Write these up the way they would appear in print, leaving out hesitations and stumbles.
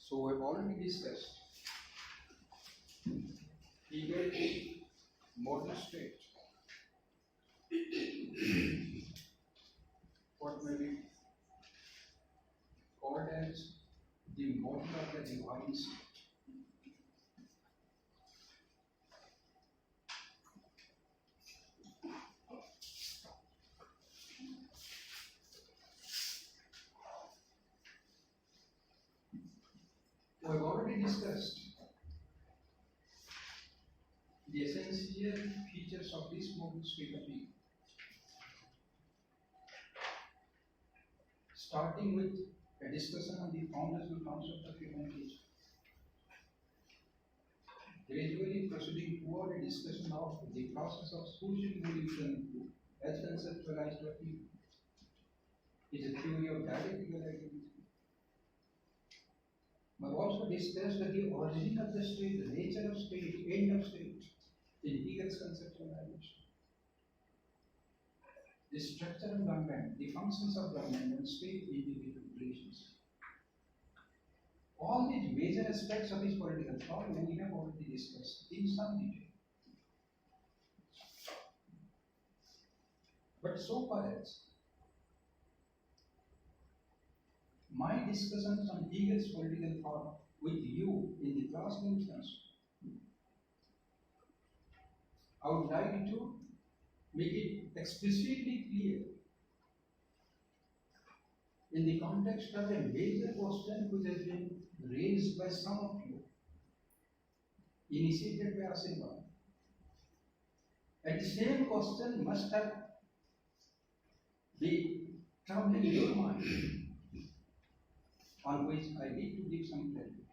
So we've already discussed Hegel model state. What may be called as the model of the divine state. We have already discussed the essential features of this model state of being, starting with a discussion on the foundational concept of human nature, gradually proceeding toward a discussion of the process of social evolution as conceptualized by Hegel, is a theory of dialectical identity. We have also discussed the origin of the state, the nature of state, end of state, in Hegel's conceptualization. The structure of government, the functions of government and state-individual relations. All these major aspects of his political thought we have already discussed in some detail. But so far as my discussions on Hegel's political thought with you in the classroom is, I would like to make it explicitly clear in the context of a major question which has been raised by some of you, initiated by Asimov. And the same question must have been troubling your mind, on which I need to give some clarification.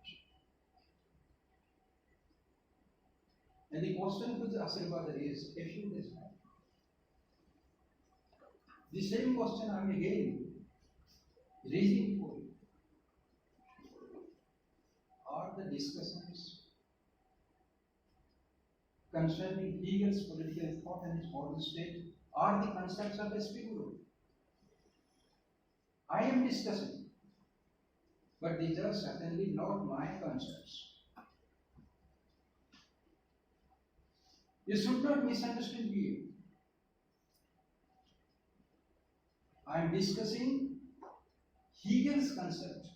And the question which Asimov raised a few days back, the same question I am again raising for you. Are the discussions concerning Hegel's political thought and its model state are the concepts of Spinoza? I am discussing, but these are certainly not my concepts. You should not misunderstand me. I am discussing Hegel's concept,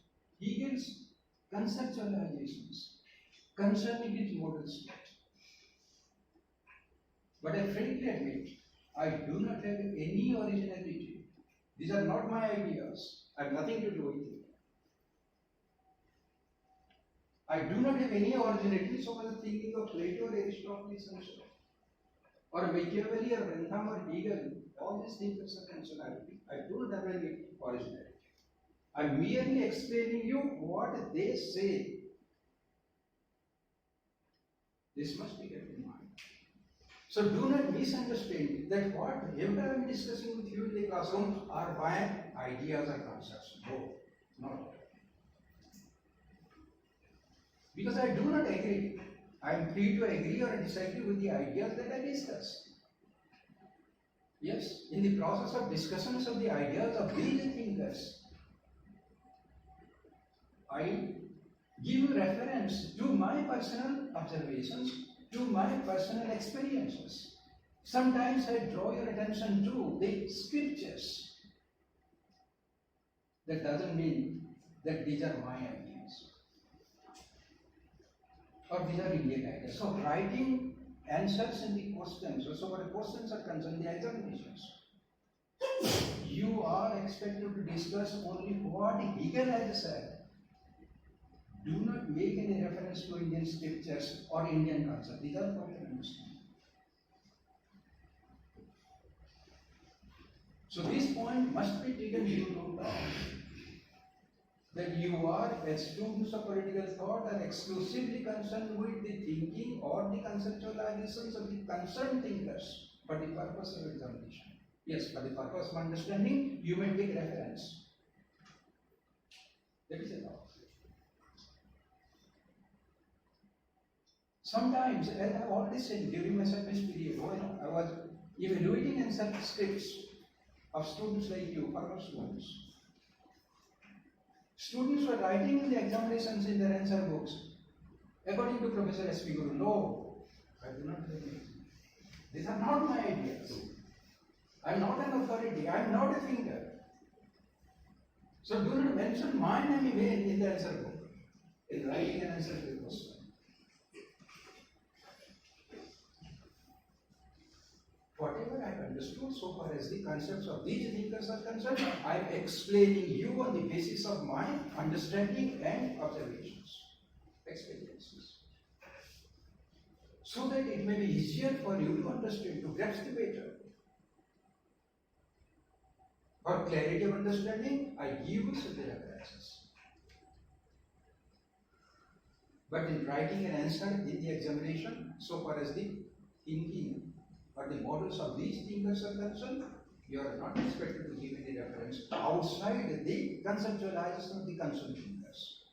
Hegel's conceptualizations concerning its model state. But I frankly admit, I do not have any originality. These are not my ideas. I have nothing to do with it. I do not have any originality so much as thinking of Plato or Aristotle and so or Machiavelli or Bentham or Hegel. All these things are conceptuality. I do not have any originality. I am merely explaining you what they say. This must be kept in mind. So do not misunderstand that whatever I am discussing with you in the classroom are my ideas or concepts. No, not. Because I do not agree. I am free to agree or disagree with the ideas that I discuss. Yes, in the process of discussions of the ideas of these thinkers, I give reference to my personal observations, to my personal experiences. Sometimes I draw your attention to the scriptures. That doesn't mean that these are my ideas or these are Indian ideas. So writing answers in the questions, so what the questions are concerned, the examinations, you are expected to discuss only what Hegel has said. Do not make any reference to Indian scriptures or Indian concepts. These are for your understanding. So this point must be taken into account, that you are, as students of political thought, are exclusively concerned with the thinking or the conceptualizations of the concerned thinkers for the purpose of examination. Yes, for the purpose of understanding, you may take reference. That is enough. Sometimes, as I have already said during my service period, when I was evaluating answer scripts of students like you, former students, Students were writing in the examinations in their answer books. According to Professor S.P. Guru, no, I do not have anything. These are not my ideas. I am not an authority. I am not a thinker. So do not mention my name again in the answer book, in writing an answer to the question. Whatever I have understood so far as the concepts of these thinkers are concerned, I am explaining you on the basis of my understanding and observations, experiences. So that it may be easier for you to understand, to grasp the matter. For clarity of understanding, I give you certain references. But in writing an answer in the examination, so far as the thinking or the models of these thinkers are concerned, you are not expected to give any reference outside the conceptualization of the concerned thinkers.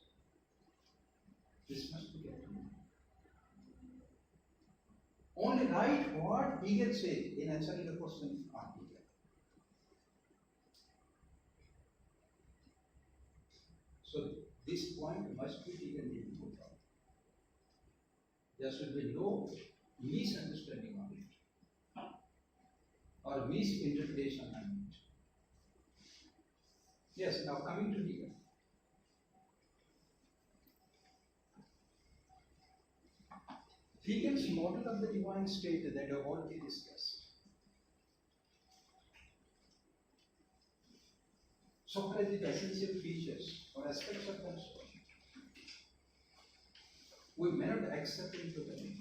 This must be kept in mind. Only write what Hegel said in answering the question on Hegel. So this point must be taken into account. There should be no misunderstanding on it or misinterpretation on it. Yes, now coming to Hegel. Hegel's model of the divine state that I have already discussed. So far as the essential features or aspects are concerned, we may not accept it totally.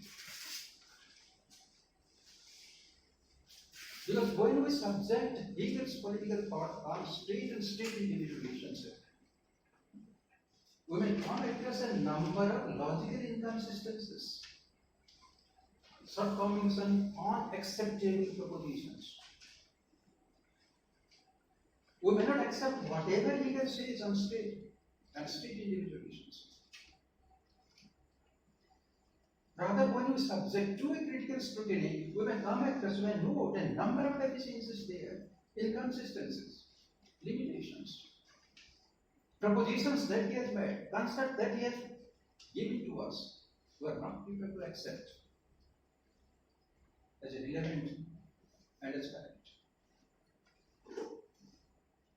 Because when we subject Hegel's political thought on state and state-individual relationship, we may come across a number of logical inconsistencies, shortcomings, and unacceptable propositions. We may not accept whatever Hegel says on state and state-individual relations. Rather, when we subject to a critical scrutiny, we may come across, we may note a number of deficiencies there, inconsistencies, limitations, propositions that he has made, concepts that he has given to us, we are not prepared to accept as relevant and as correct.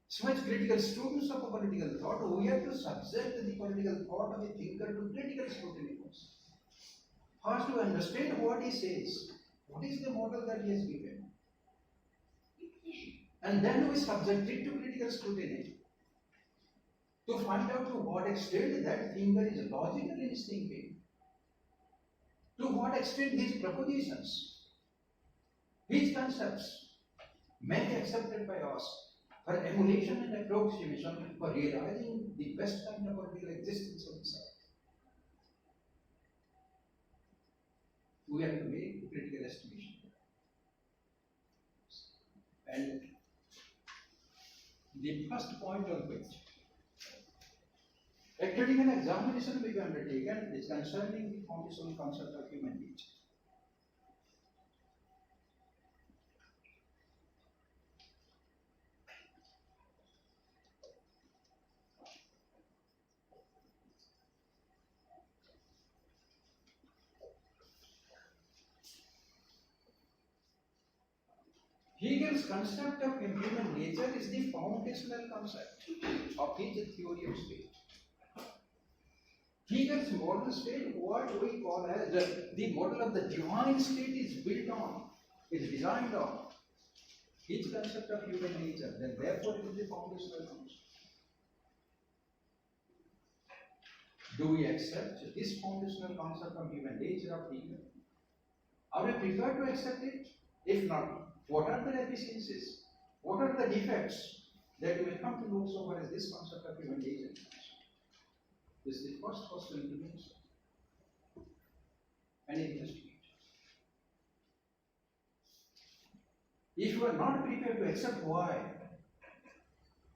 So much critical students of a political thought, we have to subject the political thought of a thinker to critical scrutiny first. First, to understand what he says, what is the model that he has given, and then we subject it to critical scrutiny to find out to what extent that thinker is logical in his thinking, to what extent his propositions, his concepts may be accepted by us for emulation and approximation for realizing the best kind of political existence of the self. We have to make a critical estimation. And the first point on which a critical examination will be undertaken is concerning the foundational concept of human nature. Hegel's concept of human nature is the foundational concept of his theory of state. Hegel's model state, what we call as the model of the divine state, is built on, is designed on his concept of human nature, then therefore it is the foundational concept. Do we accept this foundational concept of human nature of Hegel? Are we prepared to accept it? If not, what are the deficiencies? What are the defects that we will come to know so far as this concept of human nature? This is the first question to answer and investigate. If you are not prepared to accept why,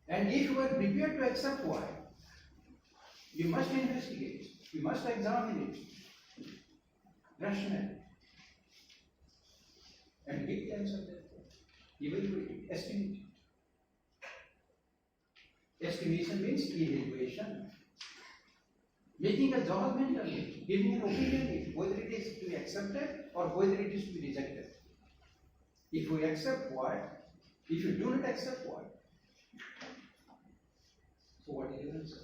and if you are prepared to accept why, you must investigate, you must examine it rationally, and give the answer therefore. Evaluate it, estimate it. Estimation means evaluation. Making a judgment on it, giving an opinion on it, whether it is to be accepted or whether it is to be rejected. If we accept what? If you do not accept what? So what is your answer?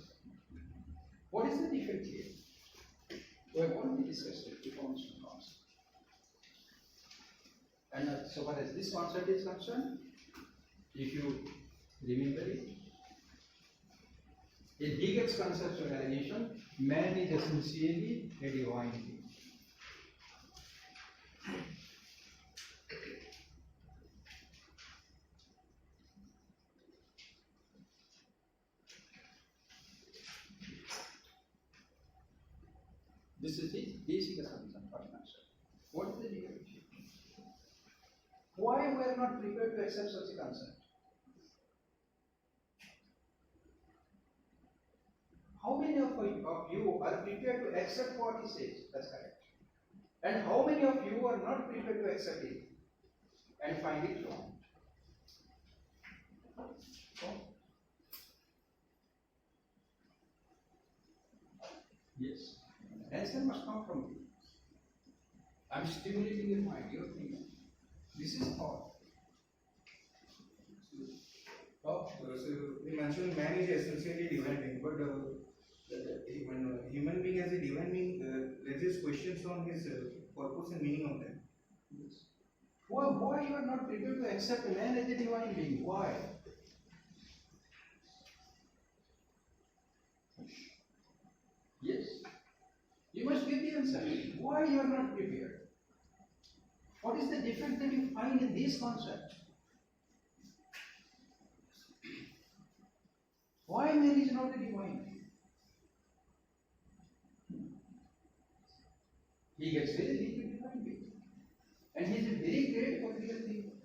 What is the defect here? We have already discussed it, the concept. And so far as this concept is concerned, if you remember it, in Hegel's conceptualization, man is essentially a divine being. This is the basic assumption for an answer. What is the defect? Why we are not prepared to accept such a concept? How many of you are prepared to accept what he says? That's correct. And how many of you are not prepared to accept it and find it wrong? So, yes. Answer must come from you. I'm stimulating your mind, your thinking. This is thought. So you mentioned man is essentially divine being, but human being as a divine being raises questions on his purpose and meaning of that. Yes. Why you are not prepared to accept man as a divine being? Why? Yes. You must give the answer. Why you are not prepared? What is the difference that you find in this concept? Why man is not a divine being? He gets very little divine being. And he is a very great political thinker.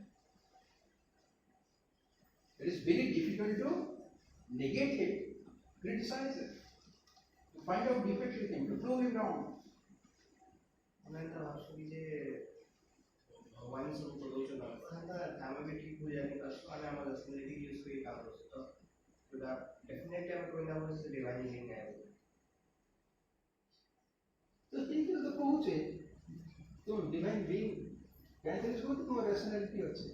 It is very difficult to negate him, criticize him, to find out defects with him, to prove him wrong. भगवान सब प्रदर्शन आता है हमें भी ठीक हो जाने का स्वाद हमारा स्मृति की उसको ही काम हो सकता तो दैट डेफिनेटली हमें कोई ना कोई से डिवाइन नहीं है तो ठीक है तो पहुंचे तो डिवाइन बीइंग कहते हैं इसको तो तुम्हारा रैशनैलिटी अच्छे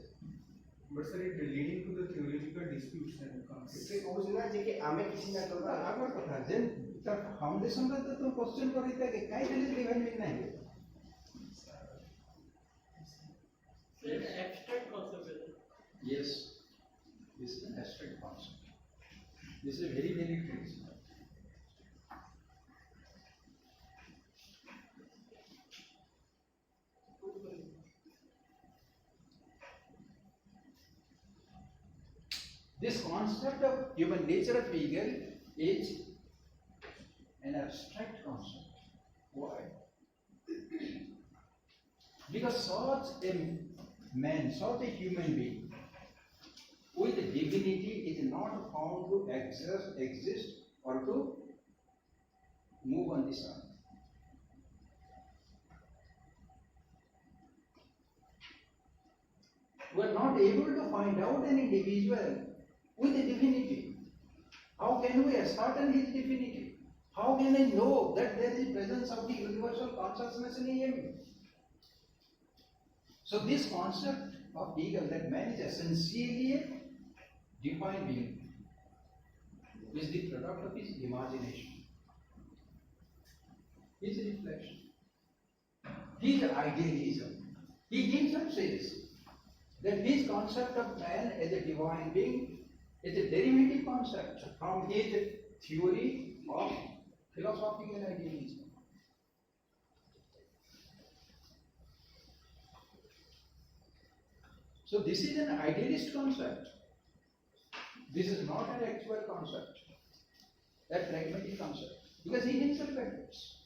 But sir, it leading to the theological disputes and conflicts. इससे कौन सी ना जेके हमें किसी ना तो आगे कथा देन तब फाउंडेशन में तो तुम क्वेश्चन कर रही थी कि काहे के लिए डिवाइन बीइंग नहीं है It's an abstract concept. Yes, this is an abstract concept. This is a very, very traditional. This concept of human nature of Hegel is an abstract concept. Why? Because such a man, such a human being with divinity is not found to exist or to move on this earth. We are not able to find out an individual with a divinity. How can we ascertain his divinity? How can I know that there is presence of the universal consciousness in him? So this concept of Hegel, that man is essentially a divine being, is the product of his imagination, his reflection, his idealism. He himself says that his concept of man as a divine being is a derivative concept from his theory of philosophical idealism. So this is an idealist concept. This is not an actual concept, a pragmatic concept, because he himself admits.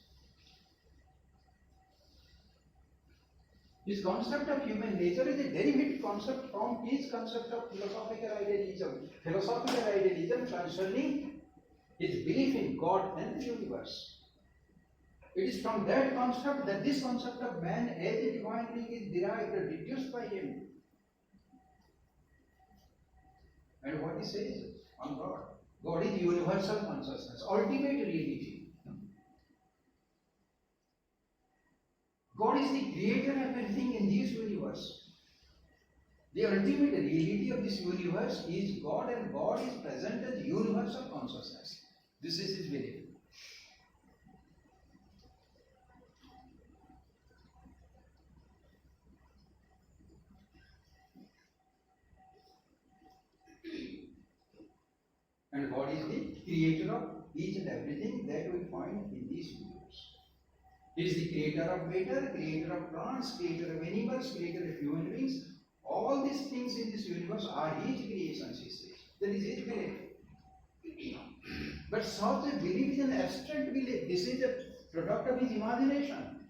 His concept of human nature is a derivative concept from his concept of philosophical idealism. Philosophical idealism concerning his belief in God and the universe. It is from that concept that this concept of man as a divine being is derived or deduced by him. And what he says on God, God is universal consciousness, ultimate reality. God is the creator of everything in this universe. The ultimate reality of this universe is God, and God is present as universal consciousness. This is his belief. And God is the creator of each and everything that we find in this universe. He is the creator of matter, creator of plants, creator of animals, creator of human beings. All these things in this universe are his creations, he says. That is his belief. But such a belief is an abstract belief. This is a product of his imagination.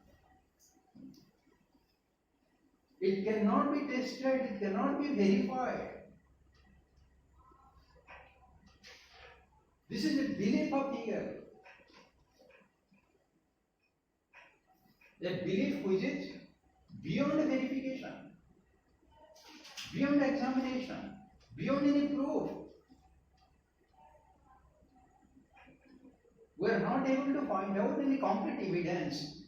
It cannot be tested, it cannot be verified. This is a belief of Hegel. A belief which is beyond verification, beyond examination, beyond any proof. We are not able to find out any concrete evidence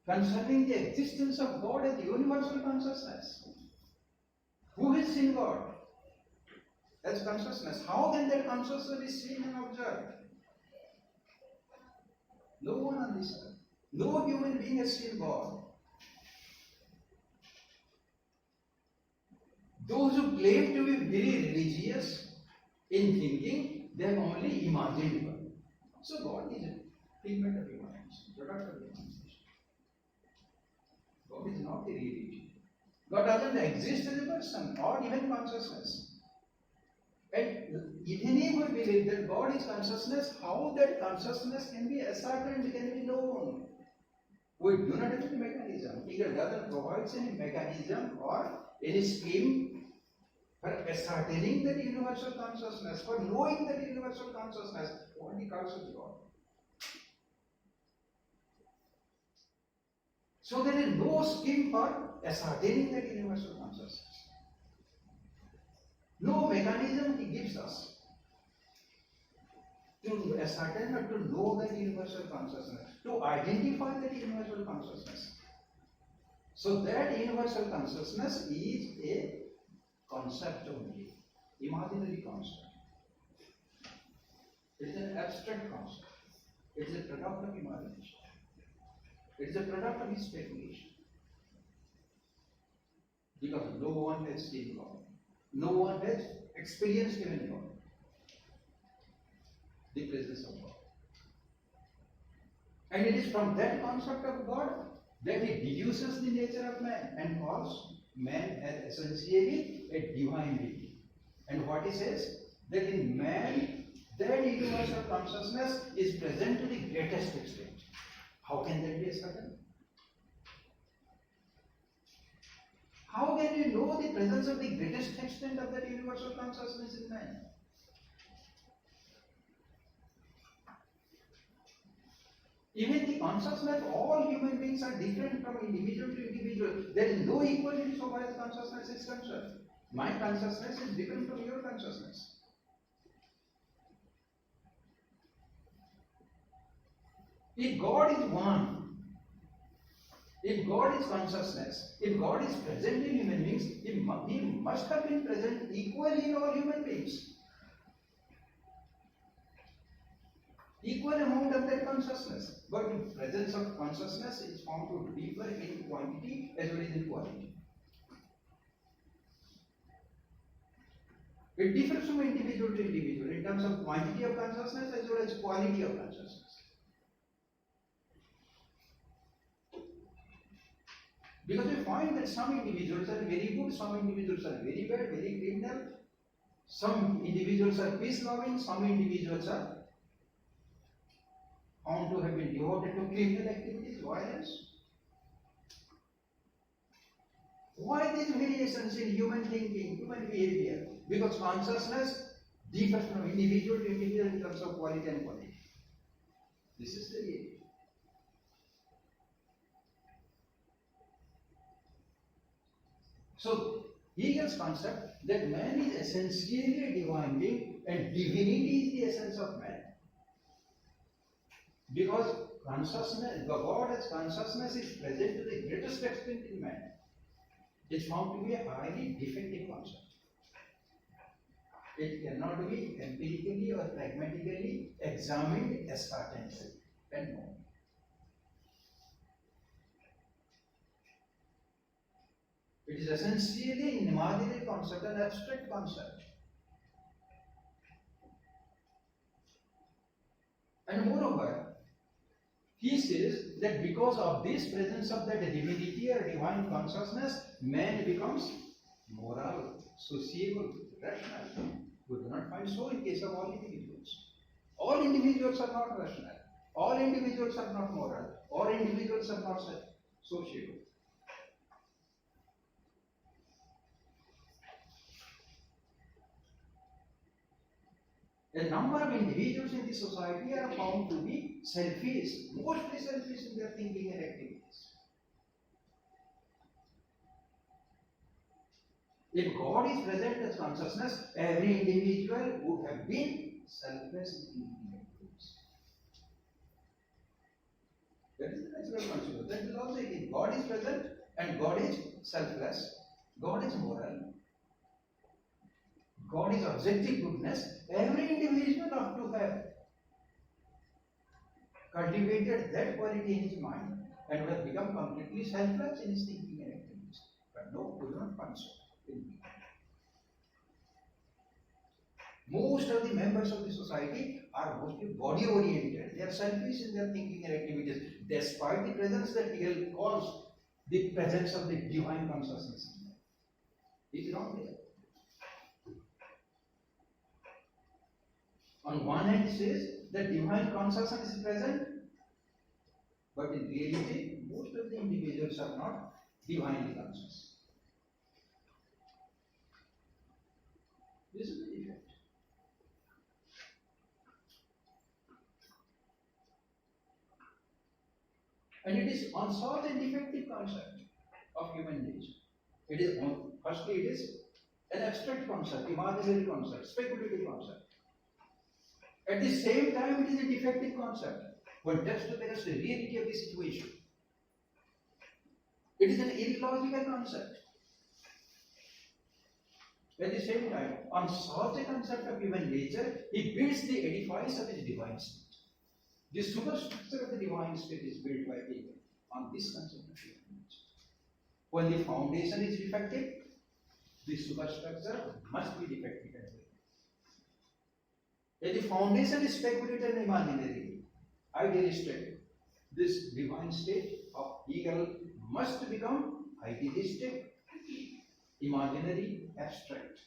concerning the existence of God as universal consciousness. Who has seen God as consciousness? How can that consciousness be seen and observed? No one on this earth. No human being has seen God. Those who claim to be very religious in thinking, they have only imagined God. So God is a figment of imagination, product of imagination. God is not a reality. God doesn't exist as a person or even consciousness. And even if we believe that God is consciousness, how that consciousness can be ascertained, can be known? We do not have any mechanism. Hegel doesn't provide any mechanism or any scheme for ascertaining that universal consciousness, for knowing that universal consciousness. What he calls as God. So there is no scheme for ascertaining that universal consciousness. No mechanism he gives us to ascertain or to know that universal consciousness, to identify that universal consciousness. So that universal consciousness is a concept only, imaginary concept. It is an abstract concept. It is a product of imagination. It is a product of his speculation. Because no one has seen God. No one has experienced even God. The presence of God. And it is from that concept of God that he deduces the nature of man and calls man as essentially a divine being. And what he says? That in man, that universal consciousness is present to the greatest extent. How can that be ascertained? How can you know the presence of the greatest extent of that universal consciousness in man? Even the consciousness, all human beings are different from individual to individual. There is no equality so far as consciousness is concerned. My consciousness is different from your consciousness. If God is one, if God is consciousness, if God is present in human beings, he must have been present equally in all human beings. Equal amount of that consciousness. But the presence of consciousness is found to differ in quantity as well as in quality. It differs from individual to individual in terms of quantity of consciousness as well as quality of consciousness. Because we find that some individuals are very good, some individuals are very bad, very criminal, some individuals are peace-loving, some individuals are found to have been devoted to criminal activities, violence. Why these variations in human thinking, human behavior? Because consciousness differs from individual to individual in terms of quality and quantity. This is the reality. So, Hegel's concept that man is essentially a divine being and divinity is the essence of man. Because consciousness, the God as consciousness is present to the greatest extent in man. It's found to be a highly defective concept. It cannot be empirically or pragmatically examined as potential and more. It is essentially an imaginary concept, an abstract concept. And moreover, he says that because of this presence of that divinity or divine consciousness, man becomes moral, sociable, rational. We do not find so in case of all individuals. All individuals are not rational. All individuals are not moral. All individuals are not sociable. A number of individuals in the society are found to be selfish, mostly selfish in their thinking and activities. If God is present as consciousness, every individual would have been selfless in thinking and activities. That is the natural consequence. That is also if God is present and God is selfless, God is moral, God is objective goodness, every individual ought to have cultivated that quality in his mind and would have become completely selfless in his thinking and activities. But no, we do not find so. Most of the members of the society are mostly body oriented. They are selfish in their thinking and activities, despite the presence that Hegel calls the presence of the divine consciousness. It is not there. On one hand, it says that divine consciousness is present, but in reality, most of the individuals are not divinely conscious. This is the defect. And it is on such a defective concept of human nature. It is firstly, it is an abstract concept, imaginary concept, speculative concept. At the same time, it is a defective concept. One tries to make us the reality of the situation. It is an illogical concept. At the same time, on such a concept of human nature, he builds the edifice of his divine state. The superstructure of the divine state is built by Hegel on this concept of human nature. When the foundation is defective, the superstructure must be defective as well. If the foundation is speculative and imaginary, idealistic, this divine state of Hegel must become idealistic, imaginary, abstract.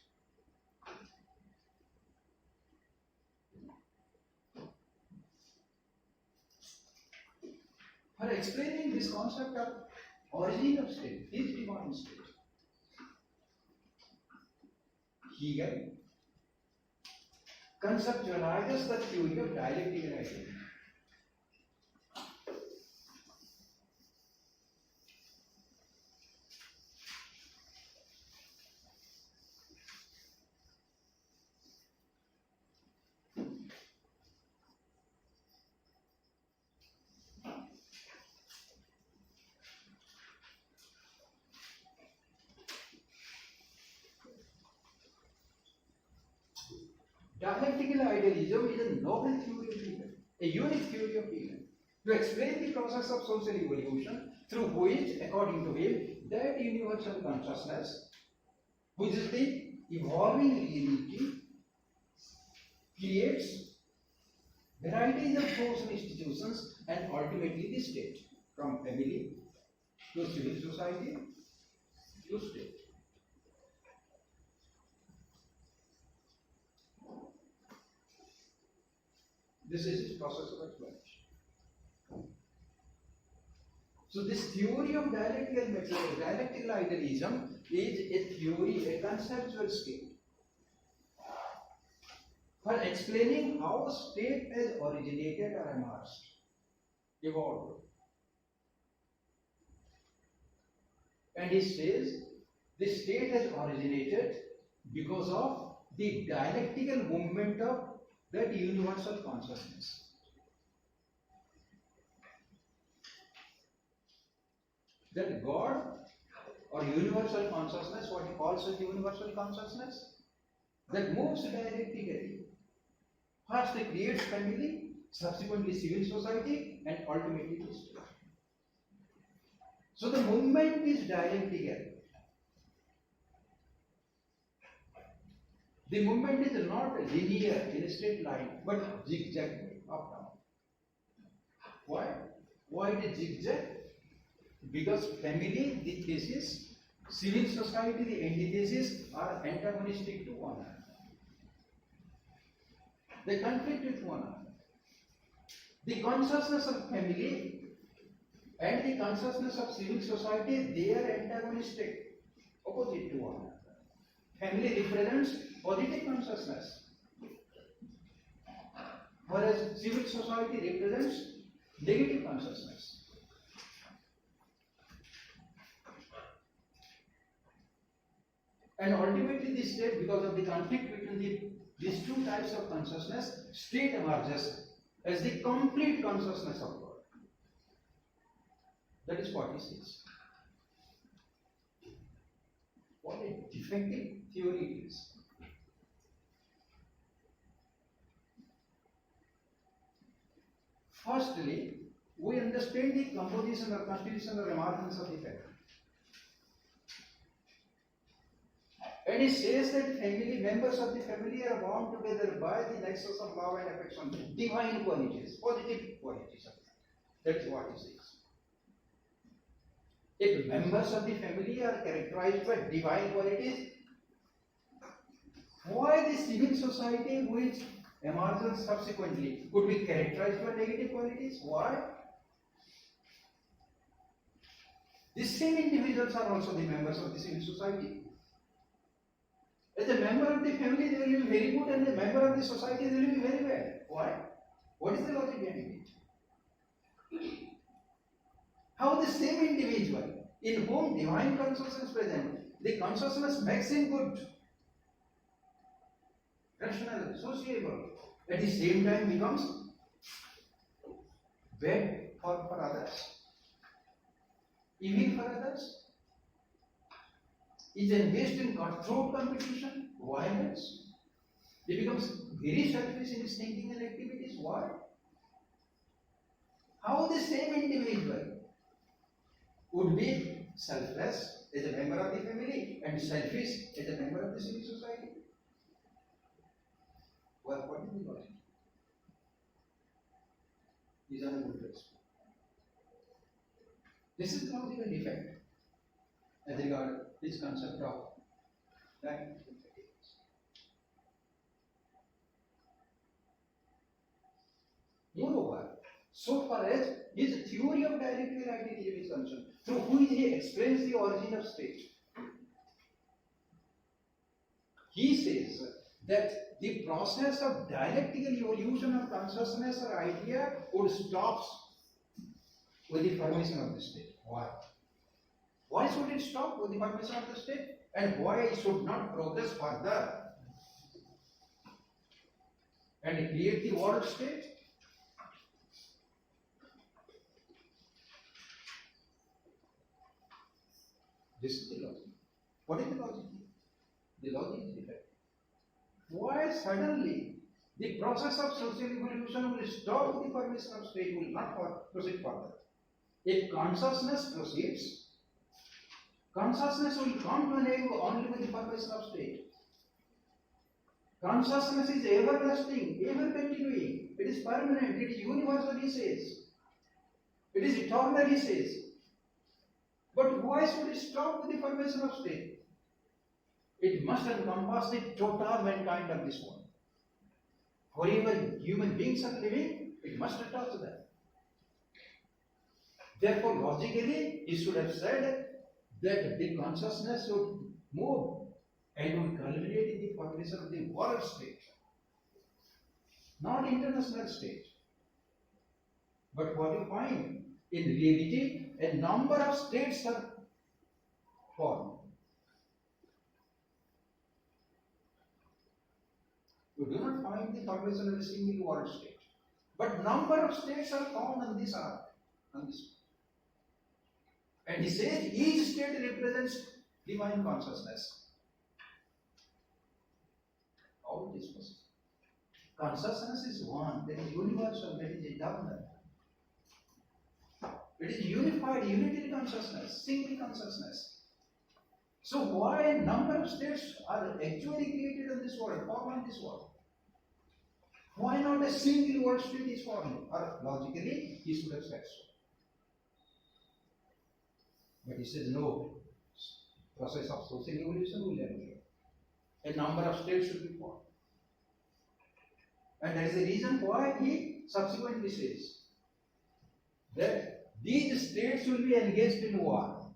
For explaining this concept of origin of state, his divine state, Hegel conceptualizes the theory of dialectical identity. Dialectical idealism is a novel theory of Hegel, a unique theory of Hegel, to explain the process of social evolution through which, according to him, that universal consciousness, which is the evolving reality, creates varieties of social institutions and ultimately the state, from family to civil society to state. This is his process of explanation. So this theory of dialectical idealism is a theory, a conceptual state for explaining how a state has originated or emerged, evolved. And he says this state has originated because of the dialectical movement of that universal consciousness. That God or universal consciousness, what he calls as universal consciousness, that moves dialectically. First it creates family, subsequently civil society, and ultimately the state. So the movement is dialectical. The movement is not linear in a straight line, but zigzag up down. Why? Why it is zigzag? Because family, the thesis, civil society, the antithesis, are antagonistic to one another. They conflict with one another. The consciousness of family and the consciousness of civil society, they are antagonistic, opposite to one another. Family represents positive consciousness, whereas civil society represents negative consciousness. And ultimately the state, because of the conflict between these two types of consciousness, state emerges as the complete consciousness of God. That is what he says. What a defective theory it is. Firstly, we understand the composition or constitution or emergence of the family. And he says that family members of the family are bound together by the nexus of love and affection, divine qualities, positive qualities of that. That is what he says. If members of the family are characterized by divine qualities, why the civil society which emerges subsequently could be characterized by negative qualities? Why? The same individuals are also the members of the civil society. As a member of the family, they will be very good, and a member of the society, they will be very bad. Why? What is the logic behind it? How the same individual, in whom divine consciousness is present, the consciousness makes him good, rational, sociable, at the same time becomes bad for others, evil for others, is engaged in cutthroat competition, violence. He becomes very selfish in his thinking and activities. Why? How the same individual would be selfless as a member of the family and selfish as a member of the civil society? Well, what is the logic? These are the good ways. This is the logical defect as regards this concept of that. Moreover, so far as his theory of dialectical idealism is concerned, through which he explains the origin of state, he says that the process of dialectical evolution of consciousness or idea would stop with the formation of the state. Why? Why should it stop with the formation of the state? And why it should not progress further and create the world state? This is the logic. What is the logic? The logic is defective. Why suddenly the process of social evolution will stop with the formation of state, will not proceed further? If consciousness proceeds, consciousness will come to an end only with the formation of state. Consciousness is everlasting, ever continuing. It is permanent, it is universal, he says. It is eternal, he says. But why should it stop with the formation of state? It must encompass the total mankind of this world. Wherever human beings are living, it must attach to them. Therefore, logically, he should have said that the consciousness should move and would culminate in the formation of the world state, not international state. But what you find, in reality, a number of states are formed. You do not find the formation of a single world state. But number of states are found on this earth. On this. And he says each state represents divine consciousness. How it is possible? Consciousness is one, that is universal, that is eternal. It is unified, unitary consciousness, single consciousness. So why a number of states are actually created in this world, formed in this world? Why not a single world state is formed? Or logically, he should have said so. But he says no. Process of social evolution will never. A number of states should be formed. And that is the reason why he subsequently says that these states will be engaged in war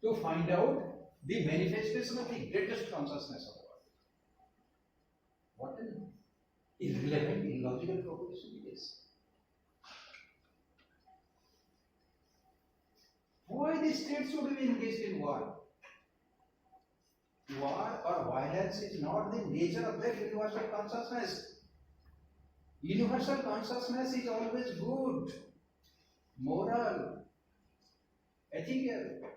to find out the manifestation of the greatest consciousness of the world. What an irrelevant, illogical proposition it is. Why the states should be engaged in war? War or violence is not the nature of that universal consciousness. Universal consciousness is always good, moral, ethical.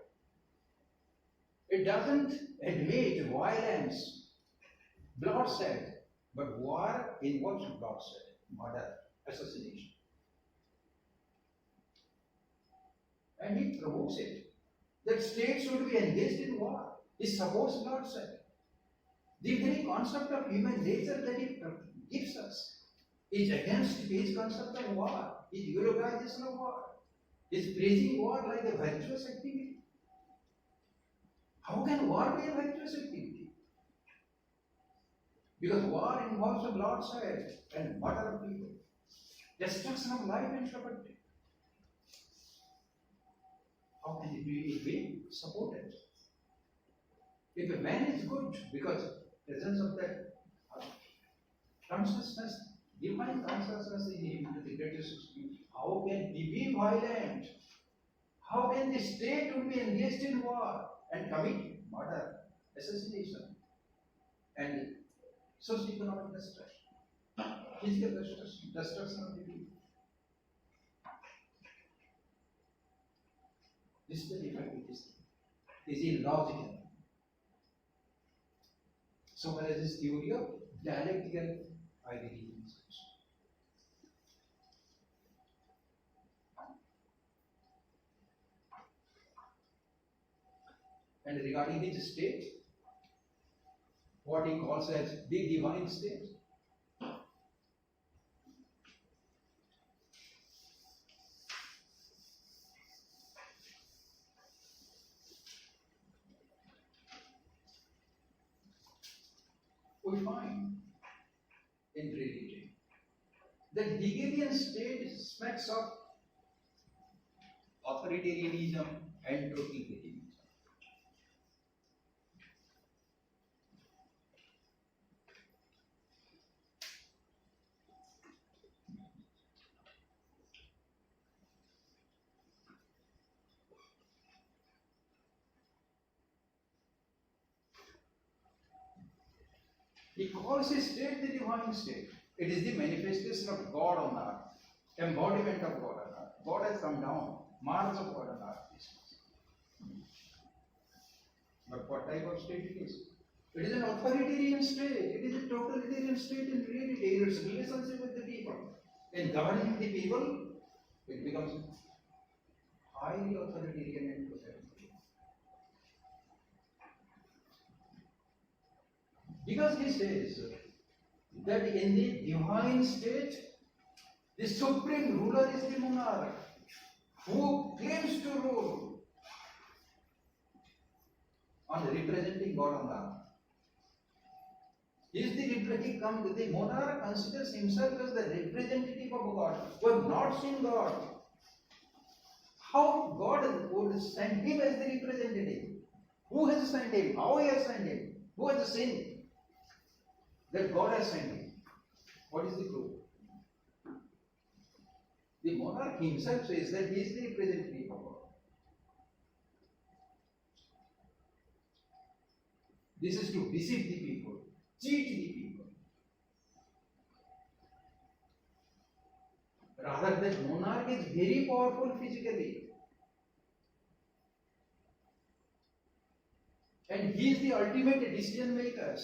It doesn't admit violence, bloodshed, but war involves bloodshed, murder, assassination. And he provokes it. That states should be engaged in war. He supports bloodshed. The very concept of human nature that he gives us is against his concept of war, his eulogization of war, is praising war like a virtuous activity. How can war be a virtuous activity? Because war involves a bloodshed and murder of people, destruction of life and property. How can it be supported? If a man is good, because presence of that consciousness, divine consciousness in him to the greatest extent, how can he be violent? How can the state would be engaged in war and commit murder, assassination, and socio-economic destruction, physical destruction of the people? This is the defect it is illogical. So far as this theory of dialectical identity is concerned. And regarding his state, what he calls as the divine state, we find in reality that Hegelian state smacks of authoritarianism and totalitarianism. He calls his state the divine state. It is the manifestation of God on earth, embodiment of God on earth. God has come down, march of God on earth. But what type of state it is? It is an authoritarian state. It is a totalitarian state in reality, in its relationship with the people. In governing the people, it becomes highly authoritarian and totalitarian. Because he says that in the divine state, the supreme ruler is the monarch who claims to rule on representing God on earth. The monarch considers himself as the representative of God, who have not seen God. How God would send him as the representative? Who has sent him? How he has sent him? Who has seen that God has sent him? What is the proof? The monarch himself says that he is the representative of God. This is to deceive the people, cheat the people. is very powerful physically. And he is the ultimate decision maker.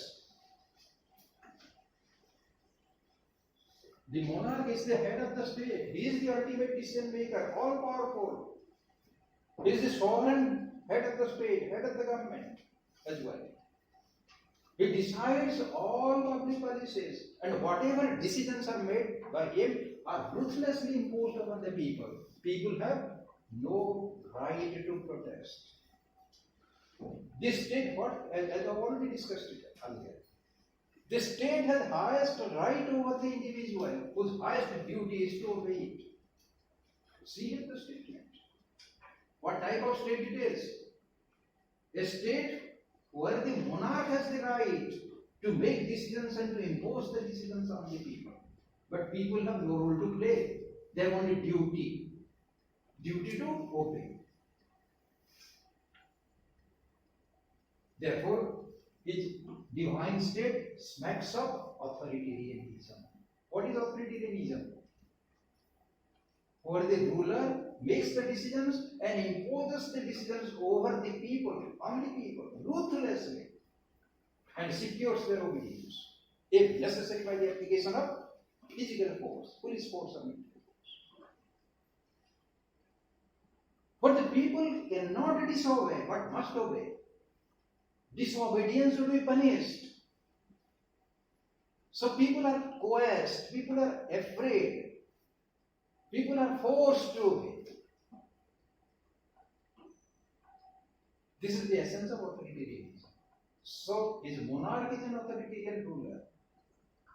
The monarch is the head of the state. He is the ultimate decision maker, all powerful. He is the sovereign head of the state, head of the government as well. He decides all public policies, and whatever decisions are made by him are ruthlessly imposed upon the people. People have no right to protest. This state, as I've already discussed it earlier, the state has highest right over the individual, whose highest duty is to obey it. See here the statement. What type of state it is? A state where the monarch has the right to make decisions and to impose the decisions on the people. But people have no role to play. They have only duty. Duty to obey. Therefore, his divine state smacks of authoritarianism. What is authoritarianism? Where the ruler makes the decisions and imposes the decisions over the people, on the people, ruthlessly, and secures their obedience, if necessary by the application of physical force, police force, or military force. But the people cannot disobey, but must obey. Disobedience will be punished. So people are coerced, people are afraid, people are forced to obey. This is the essence of authoritarianism. So his monarch is an authoritarian ruler,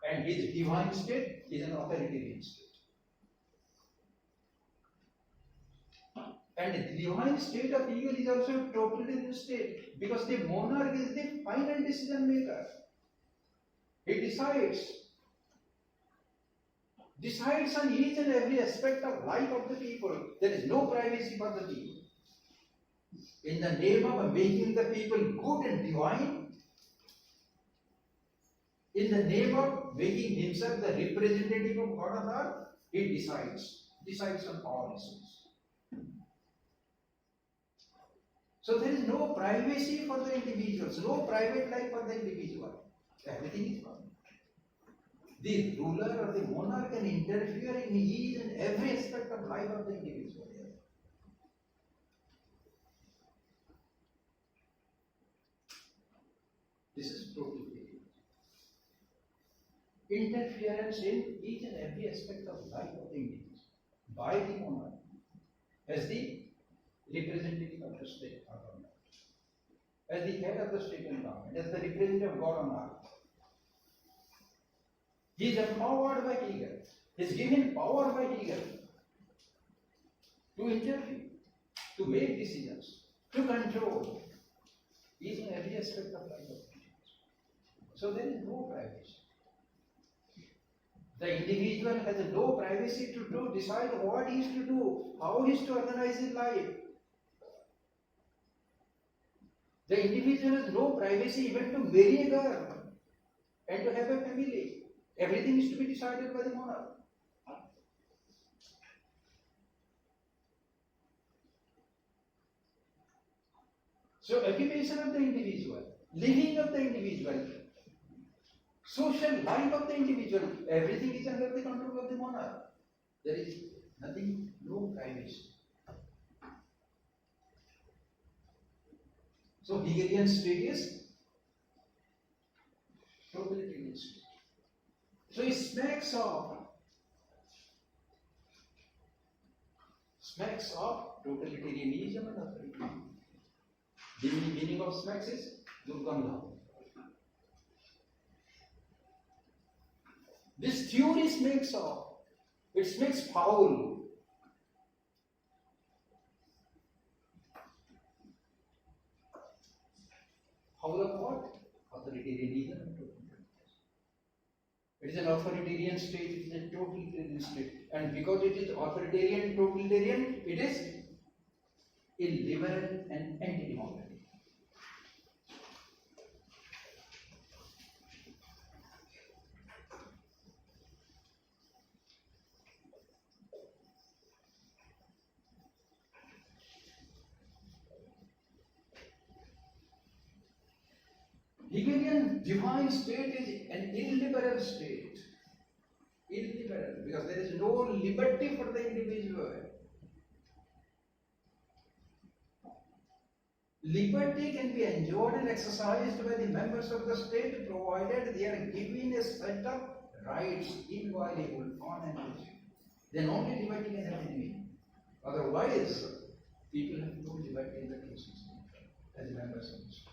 and his divine state is an authoritarian state. And the divine state of Hegel is also a totalitarian state, because the monarch is the final decision maker. He decides on each and every aspect of life of the people. There is no privacy for the people. In the name of making the people good and divine, in the name of making himself the representative of God on earth, he decides on all issues. So there is no privacy for the individuals, no private life for the individual. Everything is public. The ruler or the monarch can interfere in each and every aspect of life of the individual. This is totalitarian. Interference in each and every aspect of life of the individual by the monarch as the representative of the state or government, as the head of the state and government, as the representative of God on earth. He is empowered by Hegel. He is given power by Hegel to interfere, to make decisions, to control each and every aspect of life of the individual. So there is no privacy. The individual has no privacy to decide what he is to do, how he is to organize his life. The individual has no privacy even to marry a girl and to have a family. Everything is to be decided by the monarch. So occupation of the individual, living of the individual, social life of the individual, everything is under the control of the monarch. There is nothing, no privacy. So Hegelian state is totalitarian state. So it smacks of totalitarianism and authoritarianism. The meaning of smacks is Durgamla. This theory smacks of, it smacks foul. Foul of what? Authoritarianism and totalitarianism. It is an authoritarian state, it is a totalitarian state. And because it is authoritarian, totalitarian, it is illiberal and anti-democratic. Hegelian divine state is an illiberal state. Illiberal, because there is no liberty for the individual. Liberty can be enjoyed and exercised by the members of the state provided they are given a set of rights inviolable on and off. Then only liberty can have any meaning. Otherwise, people have no liberty in the case of state as members of the state.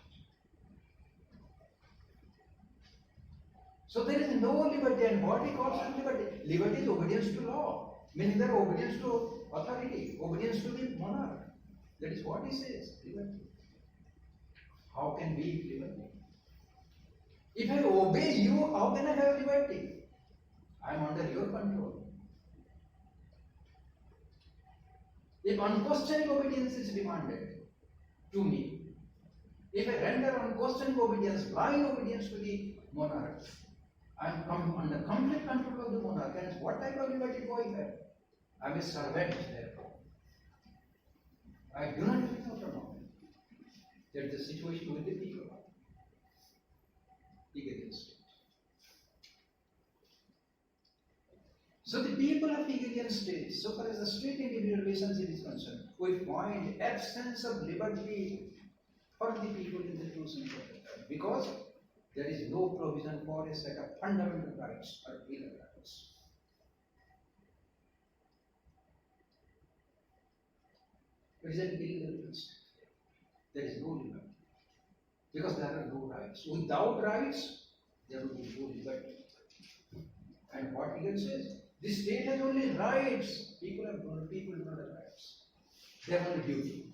So there is no liberty, and what he calls as liberty? Liberty is obedience to law, meaning that obedience to authority, obedience to the monarch. That is what he says, liberty. How can we have liberty? If I obey you, how can I have liberty? I am under your control. If unquestioning obedience is demanded to me, if I render unquestioning obedience, blind obedience to the monarch, I am under complete control of the monarch. And what type of liberty do I have? I am a servant, therefore. I do not have autonomy. That is the situation with the people. Hegelian state. So the people of Hegelian state, so far as the state-individual relationship is concerned, we find absence of liberty for the people in the true sense of the term, because there is no provision for a set of fundamental rights or legal rights. It is an illegal state. There is no liberty. Because there are no rights. Without rights, there will be no liberty. And what Hegel says, the state has only rights. People do not have rights. They have only duty.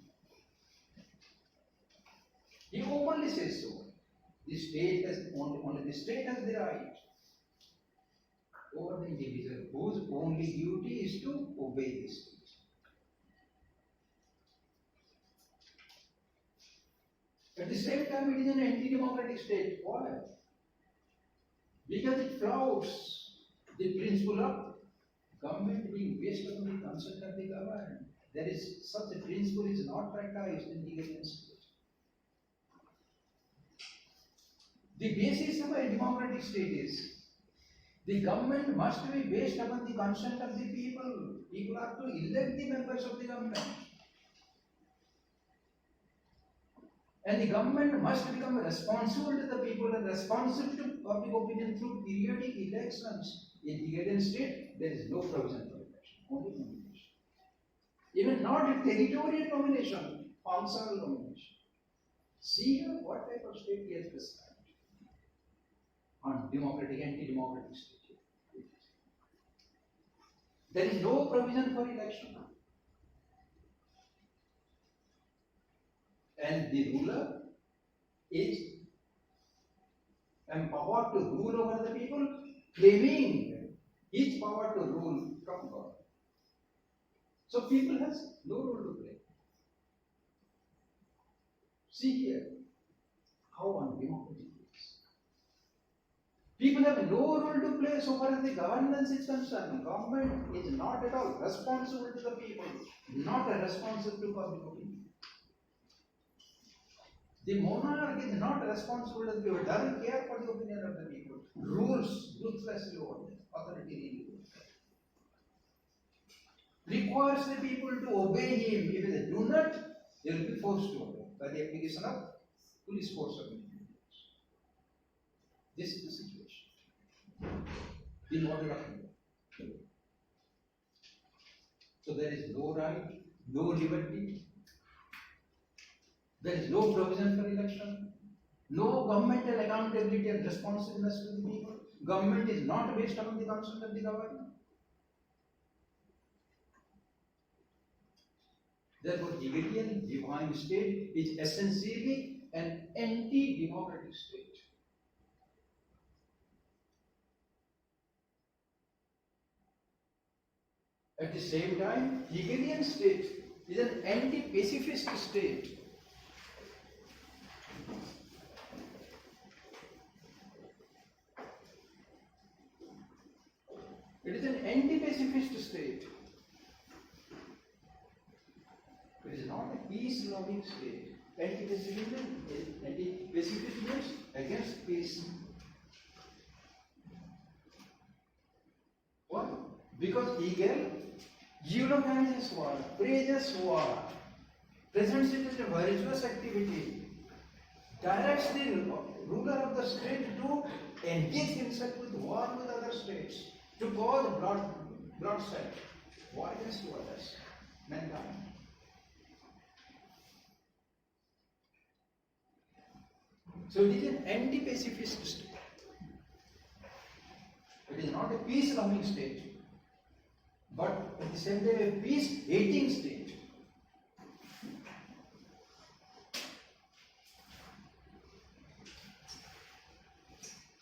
He openly says so. The state has only the state has the right over the individual, whose only duty is to obey the state. At the same time, it is an anti-democratic state. Why? Because it flouts the principle of government being based on the consent of the governed. There is such a principle is not practiced in the Hegelian state. The basis of a democratic state is the government must be based upon the consent of the people. People are to elect the members of the government. And the government must become responsible to the people and responsible to public opinion through periodic elections. In the Hegelian state, there is no provision for election, only nomination. Even not a territorial nomination, functional nomination. See here what type of state he has prescribed on democratic, anti-democratic state. There is no provision for election. And the ruler is empowered to rule over the people, claiming his power to rule from God. So people has no role to play. See here how undemocratic it is. People have no role to play so far as the governance is concerned. The government is not at all responsible to the people, not responsible to public opinion. The monarch is not responsible to the people, doesn't care for the opinion of the people, rules ruthlessly over them, authority requires the people to obey him. If they do not, they will be forced to obey by the application of police force of individuals. This is the situation. The model of India. So there is no right, no liberty. There is no provision for election, no governmental accountability and responsiveness to the people. Government is not based on the consent of the government. Therefore, Hegelian divine state is essentially an anti-democratic state. At the same time, Hegelian state is an anti-pacifist state. It is an anti-pacifist state. It is not a peace-loving state. Anti-pacifist means against Because Hegel eulogizes war, praises war, presents it as a virtuous activity, directs the ruler of the state to engage himself with war with other states, to cause bloodshed, violence to others, mankind. So it is an anti-pacifist state. It is not a peace-loving state, but at the same time a peace-hating state.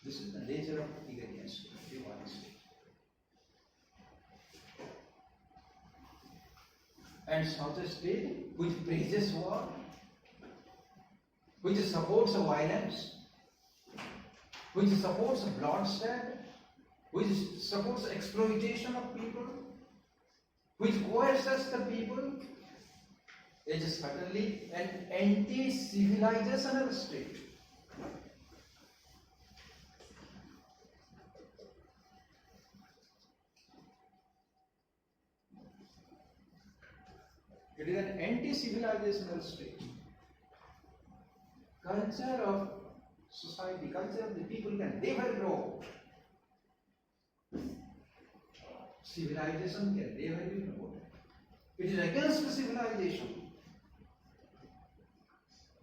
This is the nature of Hegelian state, the one state. And such a state which praises war, which supports violence, which supports bloodshed, which supports exploitation of people, which coerces the people, is certainly an anti-civilizational state. It is an anti-civilizational state. Culture of society, culture of the people can never grow. Civilization can never be promoted. It is against civilization.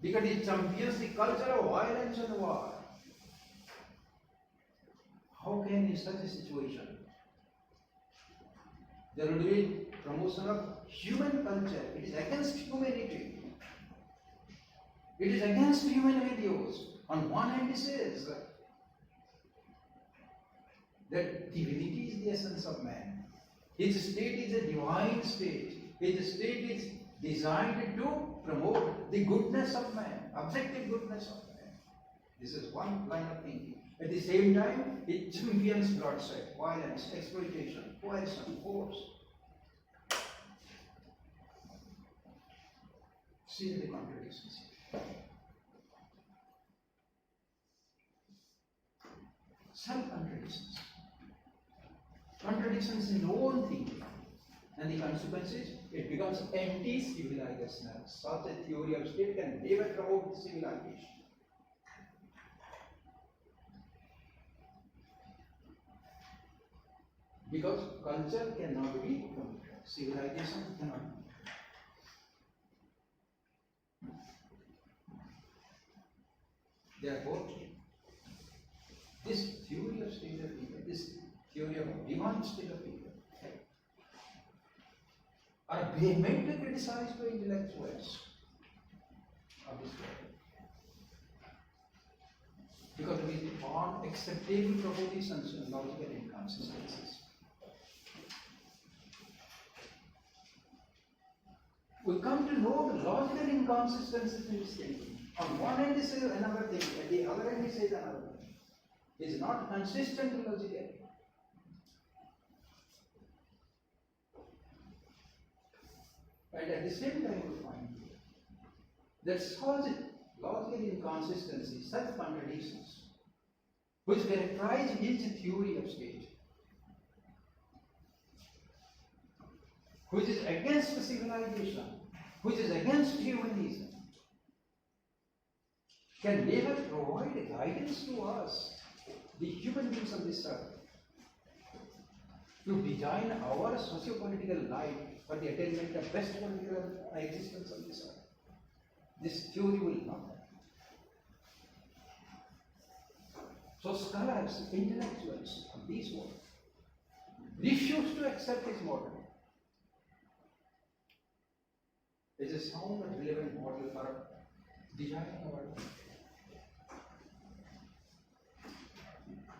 Because it champions the culture of violence and war. How can in such a situation there would be promotion of human culture? It is against humanity. It is against human values. On one hand, it says that divinity is the essence of man. His state is a divine state. His state is designed to promote the goodness of man, objective goodness of man. This is one line of thinking. At the same time, it champions bloodshed, violence, exploitation, coercion, force. See the contradictions. Self-contradictions. Contradictions in own thinking. And the consequence is, it becomes anti-civilizational. Such a theory of state can never promote civilization. Because culture cannot be promoted. Civilization cannot be. Therefore, this theory of state of people, this theory of divine state of people, are vehemently criticized by intellectuals of this world. Because of its unacceptable propositions and logical inconsistencies. We come to know the logical inconsistencies in this thinking. On one hand he says another thing, at the other hand he says another thing. It is not consistent logically. And at the same time we find that such logical inconsistencies, such contradictions, which characterize his theory of state, which is against civilization, which is against humanism, can never provide guidance to us, the human beings of this earth, to design our socio-political life for the attainment of best political existence on this earth. This theory will not happen. So scholars, intellectuals of this world refuse to accept his model. It is a sound and relevant model for designing our life.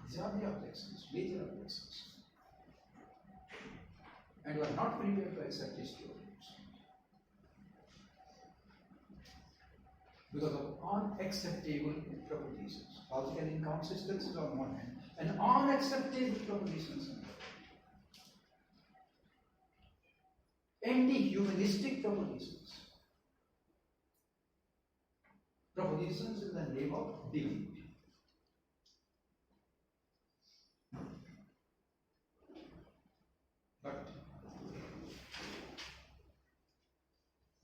These are the objections, major objections. And we are not prepared to accept his theory. Because of unacceptable propositions, logical inconsistencies on one hand, and unacceptable propositions on the other. Anti-humanistic propositions. Propositions in the name of divinity.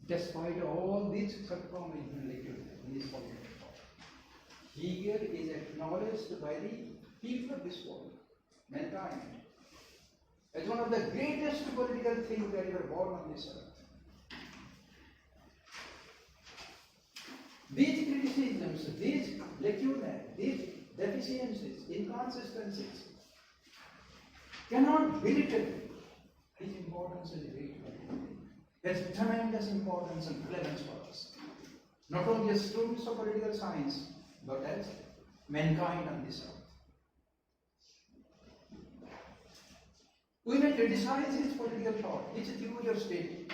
despite all these shortcomings in this political thought. Hegel is acknowledged by the people of this world, mankind, as one of the greatest political thinkers that ever born on this earth. These criticisms, these lacunae, these deficiencies, inconsistencies cannot belittle his importance as a great political thinker. Has tremendous importance and relevance for us, not only as students of political science, but as mankind on this earth. We may criticize his political thought, his theory of state,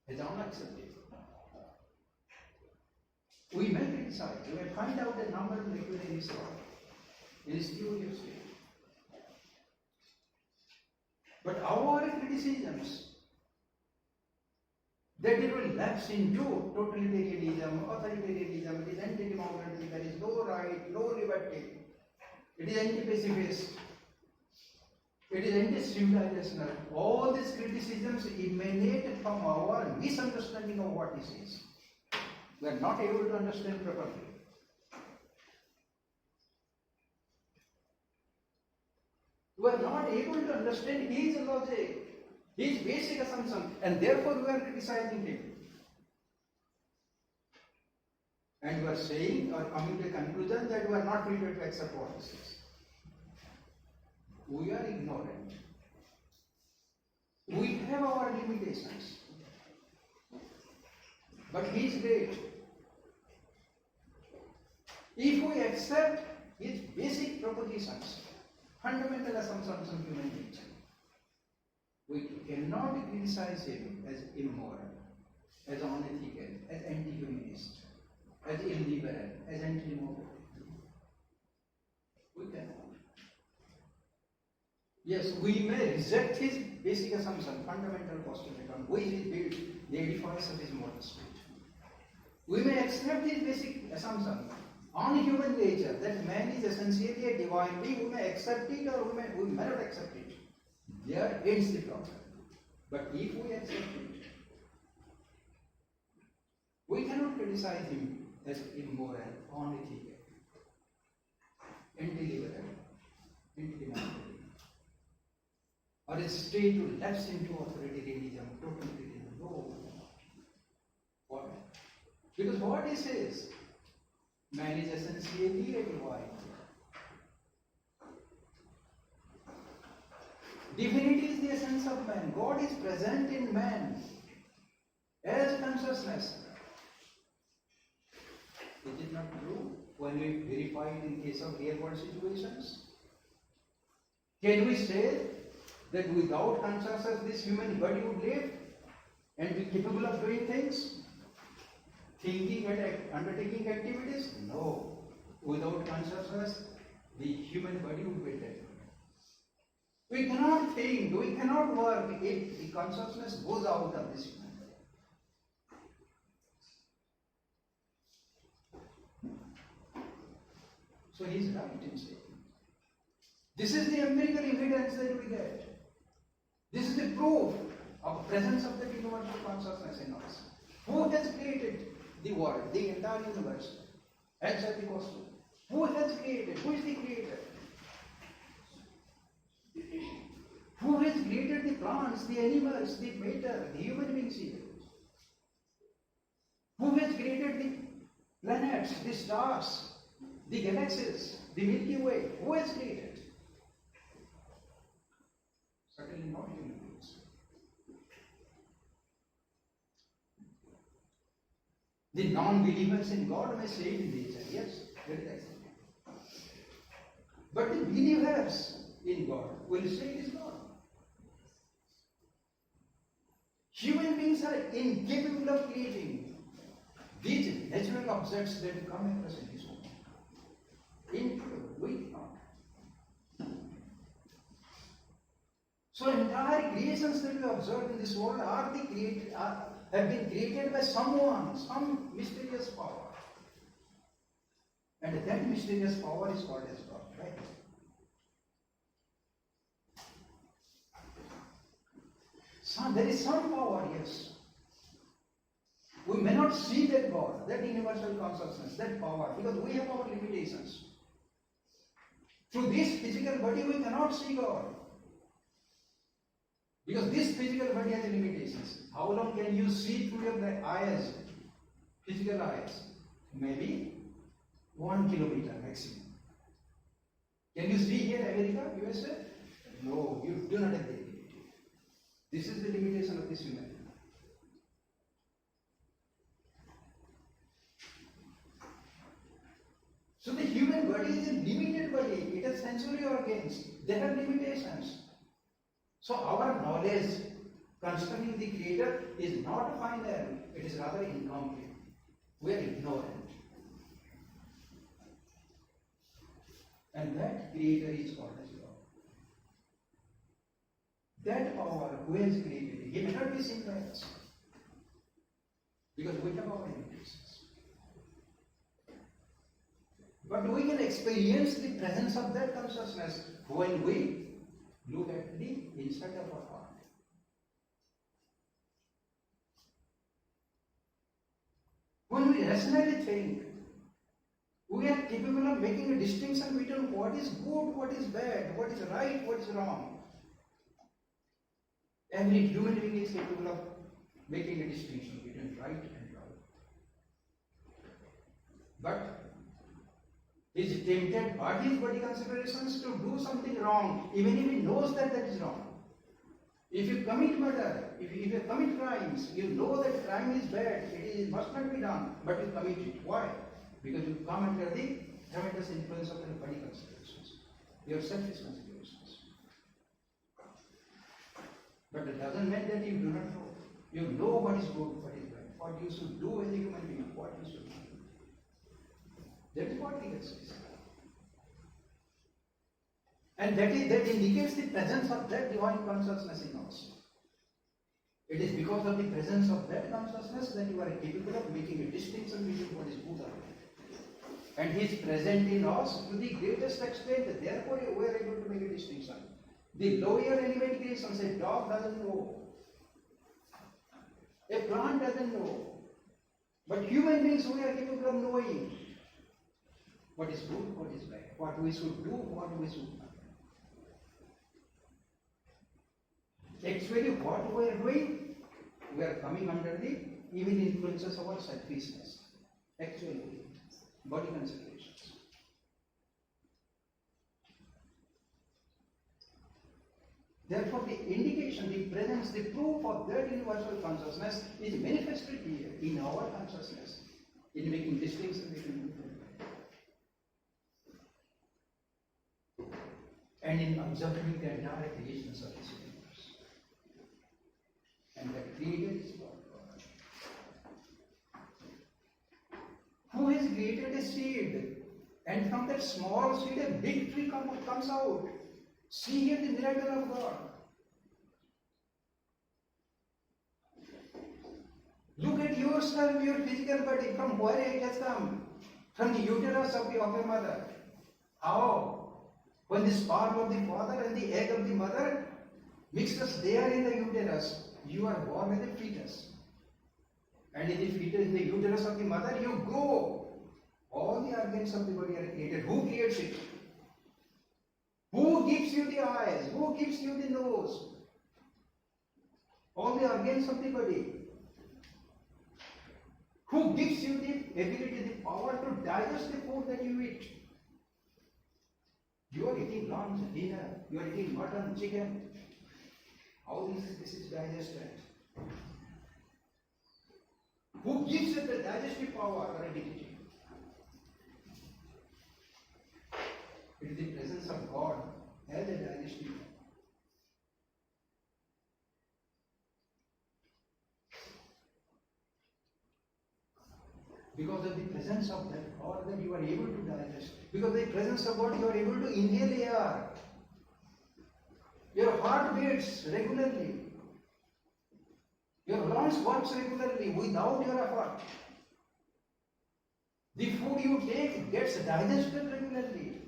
as unacceptable. We may criticize, we may find out a number of lacunae in his thought, in his theory of state. But our criticisms, that it will lapse into totalitarianism, authoritarianism, it is anti-democratic, there is no right, no liberty, it is anti-pacifist, it is anti-civilizational. All these criticisms emanate from our misunderstanding of what this is. We are not able to understand properly. We are not able to understand his logic, his basic assumption, and therefore we are criticizing him. And we are saying or coming to a conclusion that we are not prepared to accept what he says. We are ignorant. We have our limitations. But he is great. If we accept his basic propositions, fundamental assumptions of human nature, we cannot criticize him as immoral, as unethical, as anti-humanist, as illiberal, as anti-democratic. We cannot. Yes, we may reject his basic assumption, fundamental postulate on which is built the edifice of his moral state. We may accept his basic assumption on human nature, that man is essentially a divine being. We may accept it or we may not accept it. There ends the problem. But if we accept it, we cannot criticize him as immoral, unethical, anti-liberal, anti-democratic, or a state to lapse into authoritarianism, totalitarianism. No. Why? Because what he says, man is essentially a divine. Divinity is the essence of man. God is present in man as consciousness. Is it not true when we verify it in case of real world situations? Can we say that without consciousness this human body would live and be capable of doing things? Thinking and undertaking activities? No. Without consciousness, the human body would be dead. We cannot think, we cannot work if the consciousness goes out of this human body. So he is right in saying, this is the empirical evidence that we get. This is the proof of presence of the universal consciousness in us. Who has created the world, the entire universe? Answer the question. Who has created? Who is the creator? Who has created the plants, the animals, the matter, the human beings here? Who has created the planets, the stars, the galaxies, the Milky Way? Who has created? Certainly not human beings. The non-believers in God may say in nature, yes, that is acceptable. But the believers in God will say it is God. Human beings are incapable of creating these natural objects that come across in this world. Incapable, we cannot. So entire creations that we observe in this world have been created by someone, some mysterious power. And that mysterious power is called as God, right? There is some power, yes. We may not see that God, that universal consciousness, that power, because we have our limitations. Through this physical body, we cannot see God. Because this physical body has limitations. How long can you see through your eyes, physical eyes? Maybe 1 kilometer maximum. Can you see here America, USA? No, you do not have the ability. This is the limitation of this human. So the human body is a limited body. It has sensory organs. They have limitations. So our knowledge concerning the Creator is not final. It is rather incomplete. We are ignorant. And that Creator is called as God. That power who has created it, He may not be seen by us. Because we have our limitations. But we can experience the presence of that consciousness when we look at the inside of our heart. When we rationally think, we are capable of making a distinction between what is good, what is bad, what is right, what is wrong. Every human being is capable of making a distinction between right and wrong. But he is tempted by his body considerations to do something wrong, even if he knows that that is wrong. If you commit murder, if you commit crimes, you know that crime is bad, it must not be done, but you commit it. Why? Because you come under the tremendous influence of your body considerations, your selfish considerations. But it doesn't mean that you do not know. You know what is good, what is bad, what you should do as a human being, what you should not do. That is what Hegel says. And that indicates the presence of that divine consciousness in us. It is because of the presence of that consciousness that you are capable of making a distinction between what is good or bad. And He is present in us to the greatest extent, therefore we are able to make a distinction. The lower animal creations, a dog doesn't know, a plant doesn't know, but human beings, we are capable of knowing what is good, what is bad, what we should do, what we should not. Actually, what we are doing, we are coming under the evil influences of our selfishness. Actually, body considerations. Therefore, the indication, the presence, the proof of that universal consciousness is manifested here in our consciousness, in making distinction between good and bad, and in observing the entire creation of this universe. And that Creator is God. Who has created a seed, and from that small seed a big tree comes out. See here the miracle of God. Look at yourself, your physical body, from where it has come, from the uterus of your mother. How? When the sperm of the father and the egg of the mother mixes there in the uterus, you are born as a fetus. And in the fetus, in the uterus of the mother, you grow. All the organs of the body are created. Who creates it? Who gives you the eyes? Who gives you the nose? All the organs of the body. Who gives you the ability, the power to digest the food that you eat? You are eating lunch, dinner, you are eating mutton, chicken. How this is digested? Who gives you the digestive power or ability? It is the presence of God as a digestive power. Because of the presence of that God that you are able to digest. Because of the presence of God you are able to inhale air. Your heart beats regularly. Your lungs works regularly without your effort. The food you take gets digested regularly.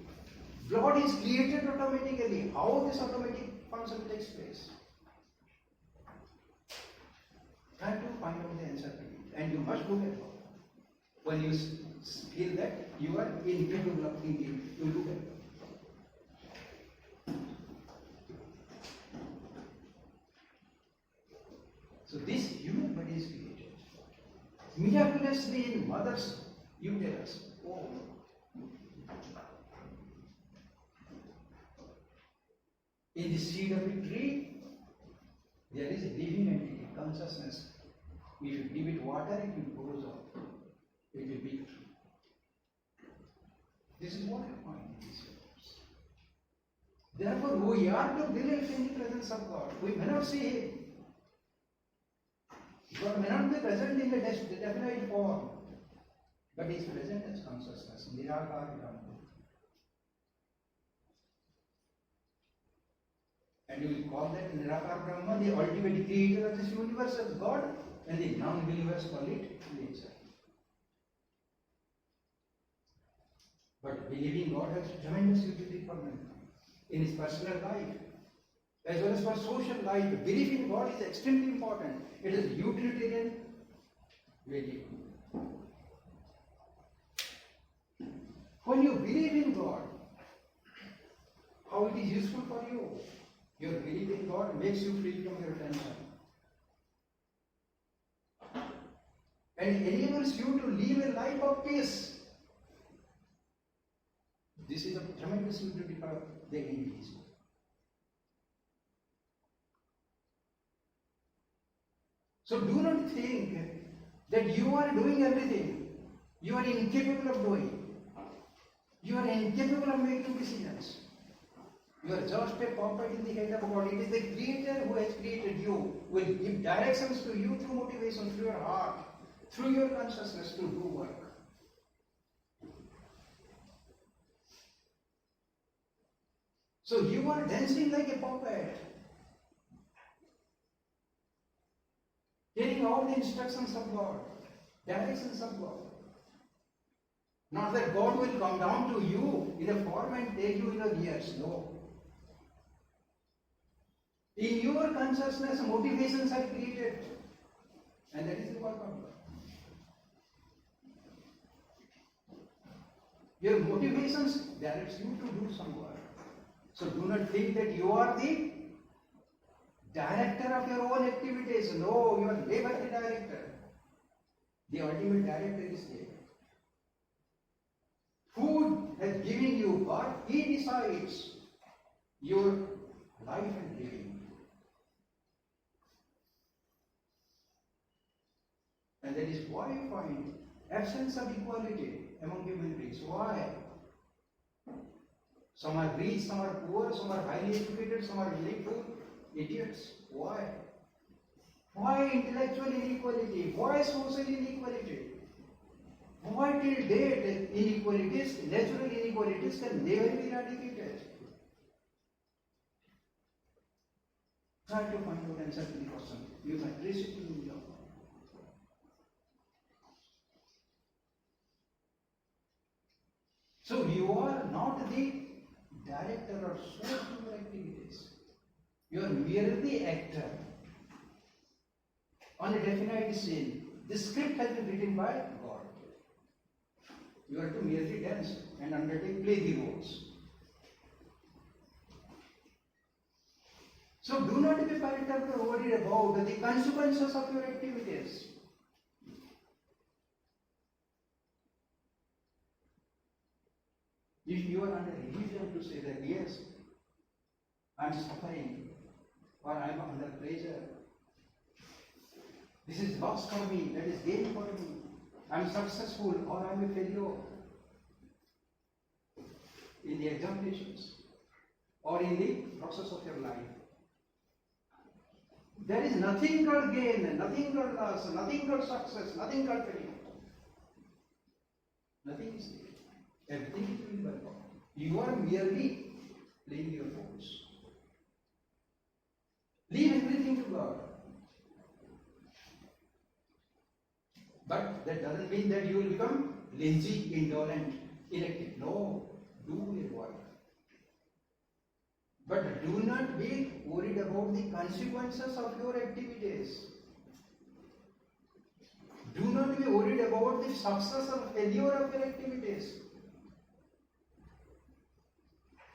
Blood is created automatically. How this automatic function takes place? Try to find out the answer to it, and you must look at God. When you feel that you are incapable of thinking, you look at God. So this human body is created miraculously in mother's uterus. Oh. In the seed of a tree, there is a living entity, consciousness. If you give it water, it will grow up. It will be true. This is what I find in these words. Therefore, we are to believe in the presence of God. We may not see Him. God may not be present in the definite form, but He is present as consciousness, Nirakar Brahma. And you will call that Nirakar Brahma, the ultimate creator of this universe, as God, and the non-believers call it nature. But believing God has tremendous utility for mankind in his personal life, as well as for social life. Belief in God is extremely important. It is utilitarian value. When you believe in God, how it is useful for you? Your belief in God makes you free from your tension and enables you to live a life of peace. This is a tremendous utility for the individual. So do not think that you are doing everything. You are incapable of doing. You are incapable of making decisions. You are just a puppet in the head of God. It is the Creator who has created you, will give directions to you through motivation, through your heart, through your consciousness to do work. So you are dancing like a puppet, getting all the instructions of God, directions of God. Not that God will come down to you in a form and take you in your ears. No. In your consciousness, motivations are created, and that is the work of God. Your motivations directs you to do some work. So do not think that you are the director of your own activities. No, you are never the director. The ultimate director is there. Who has given you birth? He decides your life and living. And that is why you find absence of equality among human beings. Why? Some are rich, some are poor, some are highly educated, some are poor, idiots. Why? Why intellectual inequality? Why social inequality? Why till date inequalities, natural inequalities can never be eradicated? Try to find out answer to the question. You can trace it to your mind. So you are not the director or source of your activities. You are merely the actor on a definite scene. The script has been written by God. You are to merely dance and undertake, play the roles. So do not be perturbed or worried about the consequences of your activities. If you are under illusion to say that yes, I am suffering or I am under pressure, this is loss for me, that is gain for me, I am successful or I am a failure in the examinations or in the process of your life. There is nothing called gain, nothing called loss, nothing called success, nothing called failure. Nothing is there. Everything is doing by God. You are merely playing your roles. Leave everything to God. But that doesn't mean that you will become lazy, indolent, inactive. No, do your work. But do not be worried about the consequences of your activities. not be worried about the success or failure of your activities.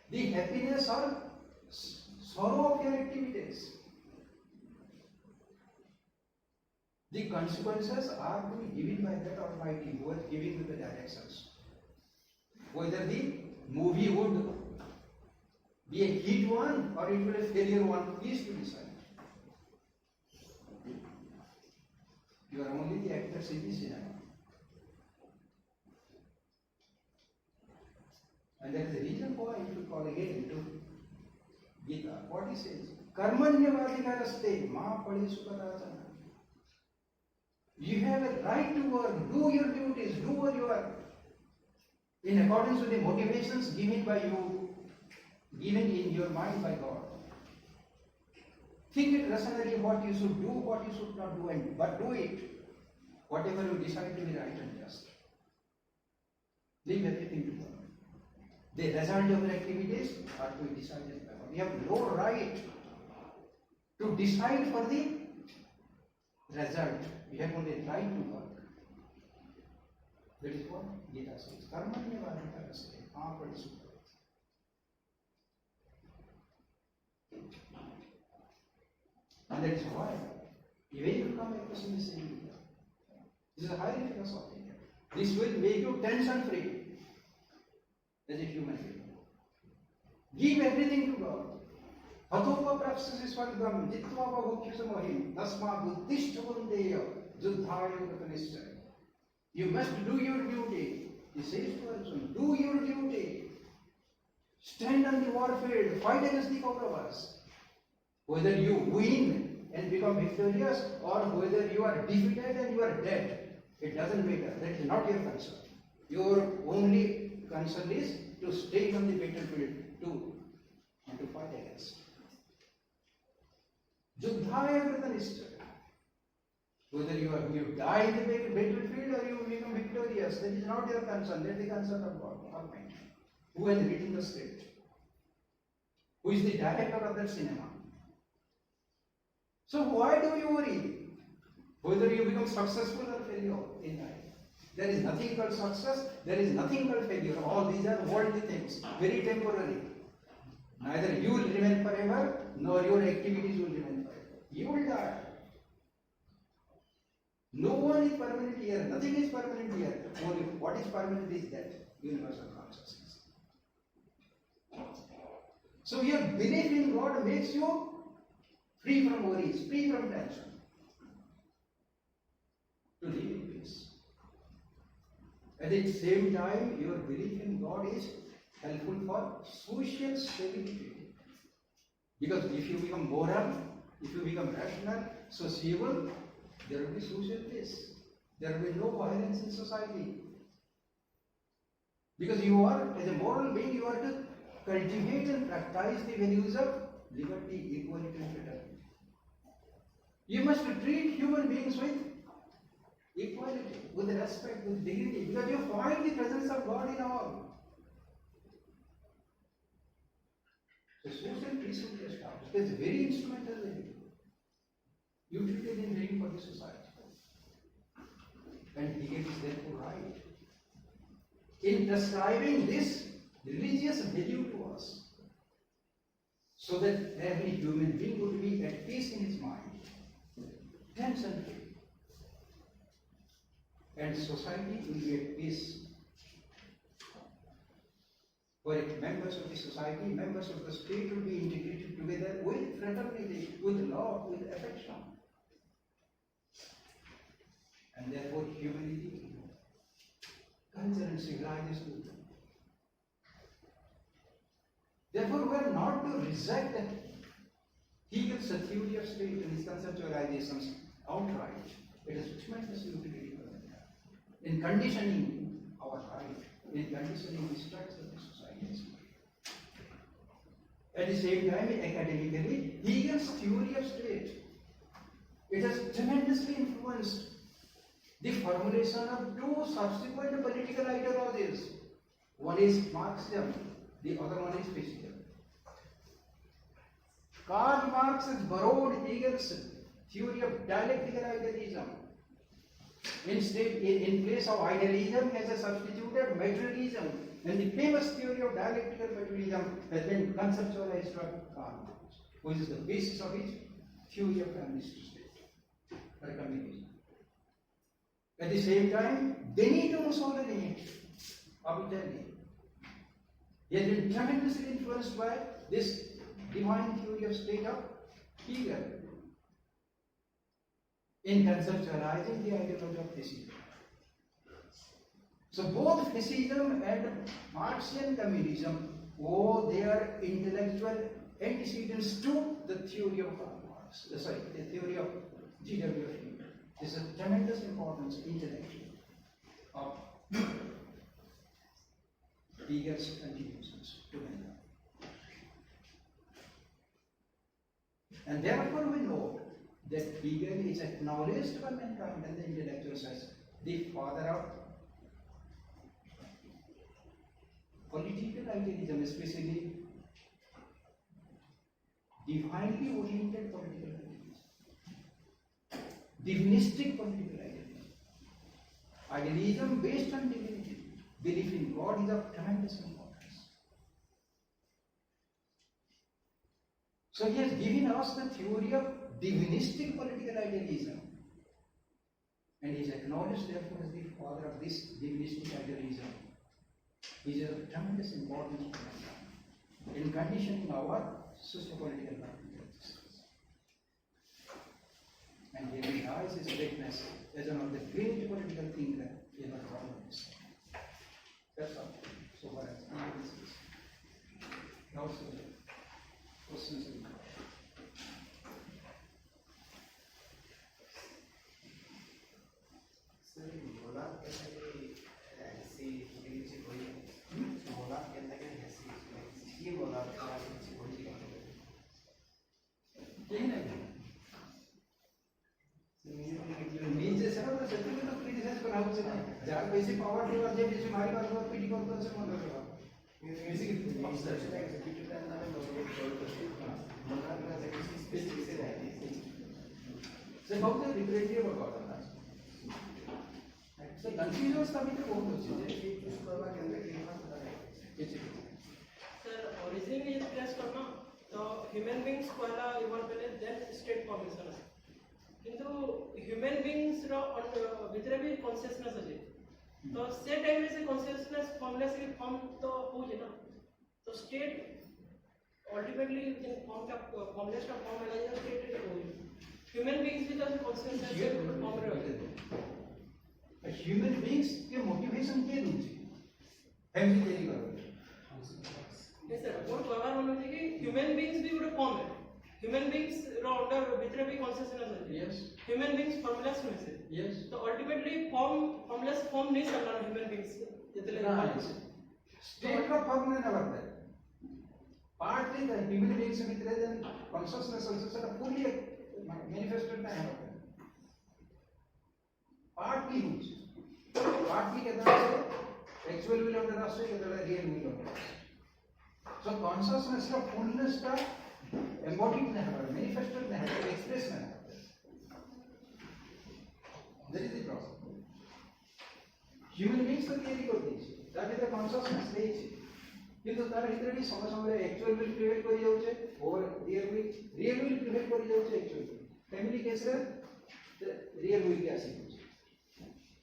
The happiness or sorrow of your activities. The consequences are to be given by that Almighty who is giving you the directions. Whether the movie would be a hit one or it will be a failure one, please to decide. You are only the actors in the cinema. And that is the reason why if you call again into Gita, what he says, Karmanyavadikaraste ma padi sukarajana. You have a right to work, do your duties, do what you are in accordance with the motivations given by you, given in your mind by God. Think it rationally what you should do, what you should not do, but do it. Whatever you decide to be right and just. Leave everything to God. The result of your activities are to be decided by God. You have no right to decide for the result. You have only right to work. That is what Gita says. Karmanyavadikaraste ma padi sukarajana. And that is why, even you come across in the same Gita, this is a highly philosophical. This will make you tension free as a human being. Give everything to God. Hatova prapsasi swargam jitva bhukhyasamahi tasma buddhishta bundeya juddhaya pratanishya. You must do your duty. He says to Arjuna, do your duty. Stand on the warfield, fight against the Kauravas. Whether you win and become victorious or whether you are defeated and you are dead, it doesn't matter. That is not your concern. Your only concern is to stay on the battlefield and to fight against. Juddhaya pratanishya. Whether you die in the battlefield or you become victorious, that is not your concern. That is the concern of God Almighty, who has written the script, who is the director of that cinema. So why do you worry whether you become successful or failure in life? There is nothing called success, there is nothing called failure. All these are worldly things, very temporary. Neither you will remain forever, nor your activities will remain forever. You will die. No one is permanent here, nothing is permanent here. Only what is permanent is that universal consciousness. So your belief in God makes you free from worries, free from tension, to live in peace. At the same time, your belief in God is helpful for social stability. Because if you become moral, if you become rational, sociable, there will be social peace. There will be no violence in society. Because you are, as a moral being, you are to cultivate and practice the values of liberty, equality, and fraternity. You must treat human beings with equality, with respect, with dignity, because you find the presence of God in all. So social peace will be established. It is very instrumental value. Utility in living for the society. And Hegel is therefore right in prescribing this religious value to us, so that every human being would be at peace in his mind, tension free, and society will be at peace. For members of the society, members of the state will be integrated together with fraternity, with love, with affection. And therefore humanity, culture and civilization. Therefore we are not to reject Hegel's theory of state and his conceptualizations outright. It is tremendous utility for them in conditioning our life, in conditioning the structure of the society. At the same time, academically, Hegel's theory of state, it has tremendously influenced the formulation of two subsequent political ideologies. One is Marxism, the other one is Fascism. Karl Marx has borrowed Hegel's theory of dialectical idealism Instead, in place of idealism, has substituted materialism, and the famous theory of dialectical materialism has been conceptualized by Karl Marx, which is the basis of his theory of feminist state recommendation. At the same time, Benito Mussolini of Italy, he has been tremendously influenced by this divine theory of state of Hegel in conceptualizing the ideology of fascism. So both fascism and Marxian communism owe their intellectual antecedents to the theory of Karl Marx, the theory of G.W.F. This is a tremendous importance intellectually of Hegel's contributions to mankind. And therefore we know that Hegel is acknowledged by mankind and the intellectuals as the father of political idealism, especially divinely oriented political idealism, divinistic political idealism, idealism based on divinity, belief in God is of tremendous importance. So he has given us the theory of divinistic political idealism, and he is acknowledged therefore as the father of this divinistic idealism. He is of tremendous importance in conditioning our socio-political practices. And he realizes his greatness as one of the great political thinkers ever produced. That's all. So far as analysis. Now, questions. बेसी power देवा जे बेसी मारी बात पर PT कर से मन रहा बेसी ऑब्स्ट्रक्शन एग्जीक्यूटिव प्लान नाम में लोगों को कॉल करते हैं मना करना है किसी स्पेसिफिक से नहीं से बहुत रिपीटेटिव होता है सो कंफ्यूजन तभी तो बहुत अच्छी है चूज करवा के अंदर के पास पता नहीं सर ओरिजिन में एक्सप्रेस करना तो ह्यूमन बीइंग्स वाला इवॉल्व पहले देन स्टेट फॉर्मेशन किंतु ह्यूमन बीइंग्स रो भितरे भी कॉन्शियसनेस अछि तो से टाइम रे से कॉन्शियसनेस फॉर्मलेस की फॉर्म तो हो जे ना तो स्टेट अल्टीमेटली जिन फॉर्म का फॉर्मलेस का फॉर्म है ना स्टेट रे हो ह्यूमन बीइंग्स भी तो कॉन्शियसनेस से फॉर्म रे होते ह्यूमन बीइंग्स के मोटिवेशन के दूसरी फैमिली तेरी करो यस सर वो कवर होने कि ह्यूमन बीइंग्स भी ଗୋଟେ फॉर्म है ह्यूमन बीइंग्स रो अंडर भितरे भी कॉन्शियसनेस है यस ह्यूमन बीइंग्स फॉर्मलेस में से यस तो अल्टीमेटली फॉर्मलेस फॉर्म नहीं करना ह्यूमन बीइंग्स जितने स्टेट का फॉर्म नहीं बनता part in the human beings में तेरे then consciousness also sir fully manifested नहीं होता पार्टली यूज पार्टली कहता है एक्चुअल विल ऑफ द राष्ट्र कहता है real will of the so consciousness का फुलनेस का एम्बॉडीड नहीं है मैनिफेस्टेड नहीं है एक्सप्रेस नहीं है that is the problem human beings तो theory करते हैं that is the consciousness stage किंतु तार भीतर भी समय समय actual will create करी जाउछे और real will create करी जाउछे actual family केस रे real will के आसी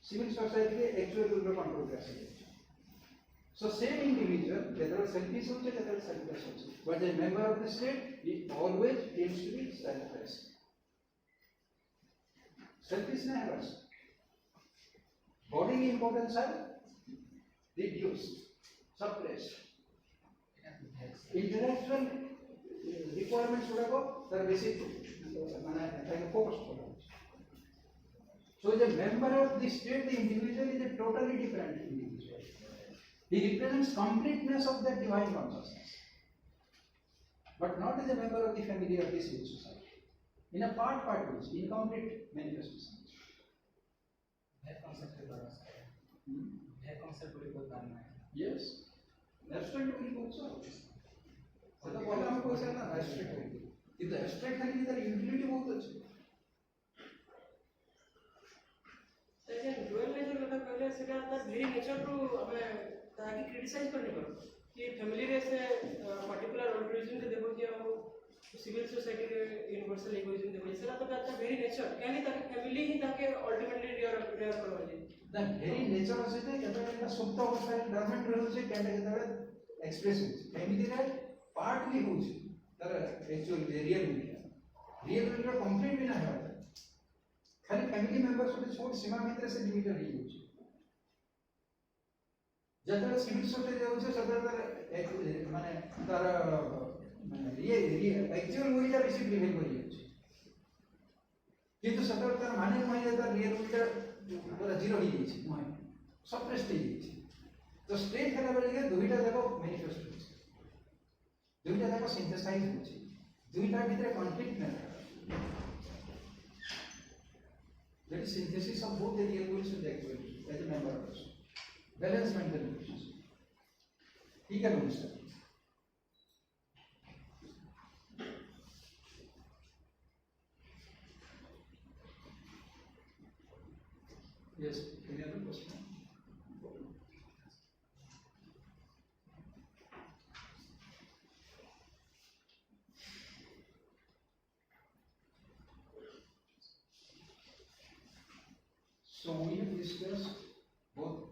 civil society के actual will रो कंट्रोल के आसी so same individual whether selfish होचे whether selfless होचे but the member of the state he always tends to be selfless selfishness bodily importance are reduced suppressed intellectual requirements गुड़ाको तर basic माना ताके focus करो so the member of the state the individual is a totally different individual he represents completeness of that divine consciousness but not as a member of the family or the civil society in a part ways incomplete manifestation that concept is that concept को बहुत जानना है yes abstract will also तो बोला हमको ऐसा ना abstract है ये तो abstract है कि इधर utility बहुत अच्छी तो very nature to हमें ताकि criticize करने पर कि family रे से particular altruism के देखो कि वो civil society रे universal egoism देखो इस तरह तो कहता very nature क्या नहीं ताकि family ही ताकि ultimately rear करवा दे the very nature of it केतबेले सुप्त अवस्था डोरमेंट रहउछे केतबेले एक्सप्रेस होछ family रे partly होछ तर actual real मीडिया कंप्लीट भी ना है खाली फैमिली मेंबर्स को छोट सीमा भितर से लिमिटेड ही होछ जतबेले सिविल सोसाइटी रहउछे सदर माने तार माने ये एक्चुअल मीडिया बेसी प्रिवेल करि होछ किंतु सदर तार माने माने तार रियल मीडिया पूरा जीरो ही छै माने सप्रेस्ड ही छै तो स्टेट हला बेले के दुईटा जाको मैनिफेस्ट होछ दुईटा जाको सिंथेसाइज होछ दुईटा भितर कॉन्फ्लिक्ट नै that is synthesis of both the real worlds and the actual world as a member of us. Balance mental relations. ठीक है लोग sir. Yes, any other question? So we have discussed both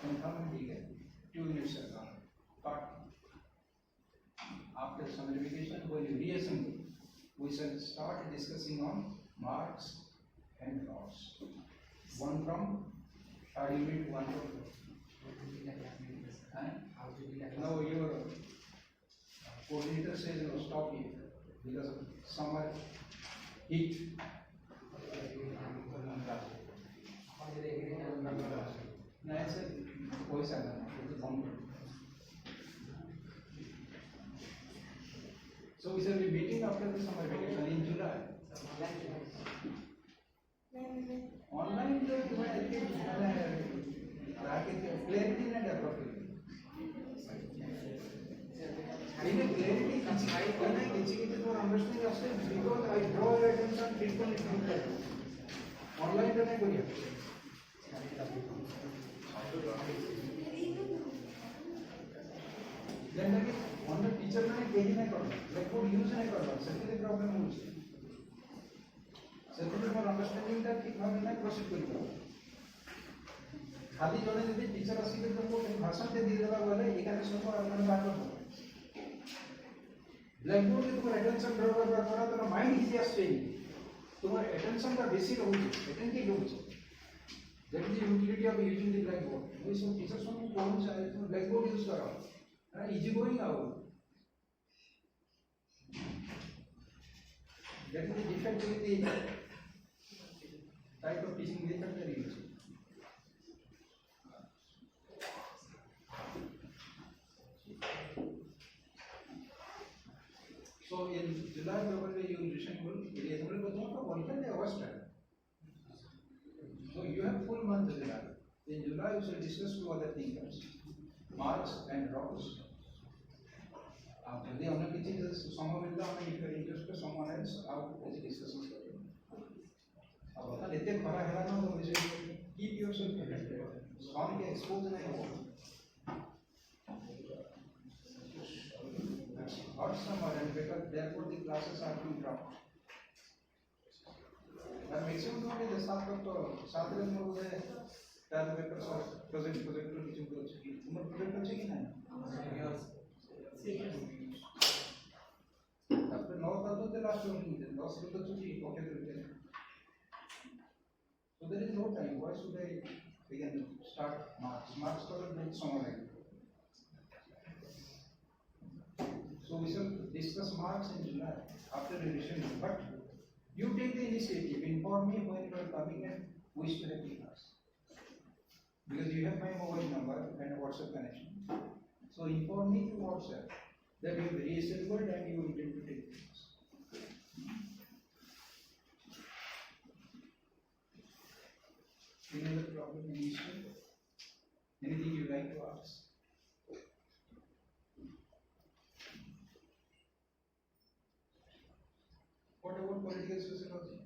confirm and decay 2 units ago. But after summarization, when you reassemble, we shall start discussing on marks and laws. One from third unit, one from now your coordinator says no, stop here because of summer heat. नहीं sir कोई सा नहीं so we shall be meeting after the summer vacation in July online जो तुम्हें clarity नहीं develop in clarity किसी तो understanding yourself because I draw your attention frequently online तो नहीं करिए then again on the teacher ने कहीं नहीं करना blackboard use नहीं करना सेकेंडरी प्रॉब्लम हो जाए सेकेंडरी फॉर अंडरस्टैंडिंग दैट ठीक भाव नहीं प्रोसीड करियो खाली जने यदि टीचर आसी के तुमको भाषण दे देला बोले एकाने सब अपन बात करो ब्लैकबोर्ड में तुम्हारा अटेंशन ड्रॉ करबा द्वारा तुम्हारा माइंड इज जस्ट स्टेइंग तुम्हारा अटेंशन का बेसी रहउछ attentive रहउछ that is the utility of using the blackboard we some teachers को कौन चाहिए तो blackboard यूज करो है easy going out that is the defect with the type of teaching method they use so in July probably you will reassemble but not for one day was time. So you have full month July. In July you shall discuss 2 other things, marks and rows. After the other teachers, someone will come and if you are interested, someone else out as discussions. अब बता लेते खरा है ना तो वैसे keep yourself connected. Sun के expose नहीं हो. Hot summer and because therefore the classes are too dropped. और मैक्सिमम तो के साथ तो साथ में मुझे टाइम पेपर और प्रोजेक्ट को किसी को चाहिए उम्र प्रोजेक्ट चाहिए ना तब तो 9 साल तो लास्ट में नहीं है 10 साल तो छुट्टी ओके करते हैं so there is no time why should I begin start marks तो बहुत समय लगेगा so we shall discuss marks in July after revision but you take the initiative, inform me when you are coming and wish to have the class. Because you have my mobile number and a WhatsApp connection. So inform me through WhatsApp that you have reassembled and you intend to take the class. Any other problem, any issue? Anything you like to ask? What about political sociology?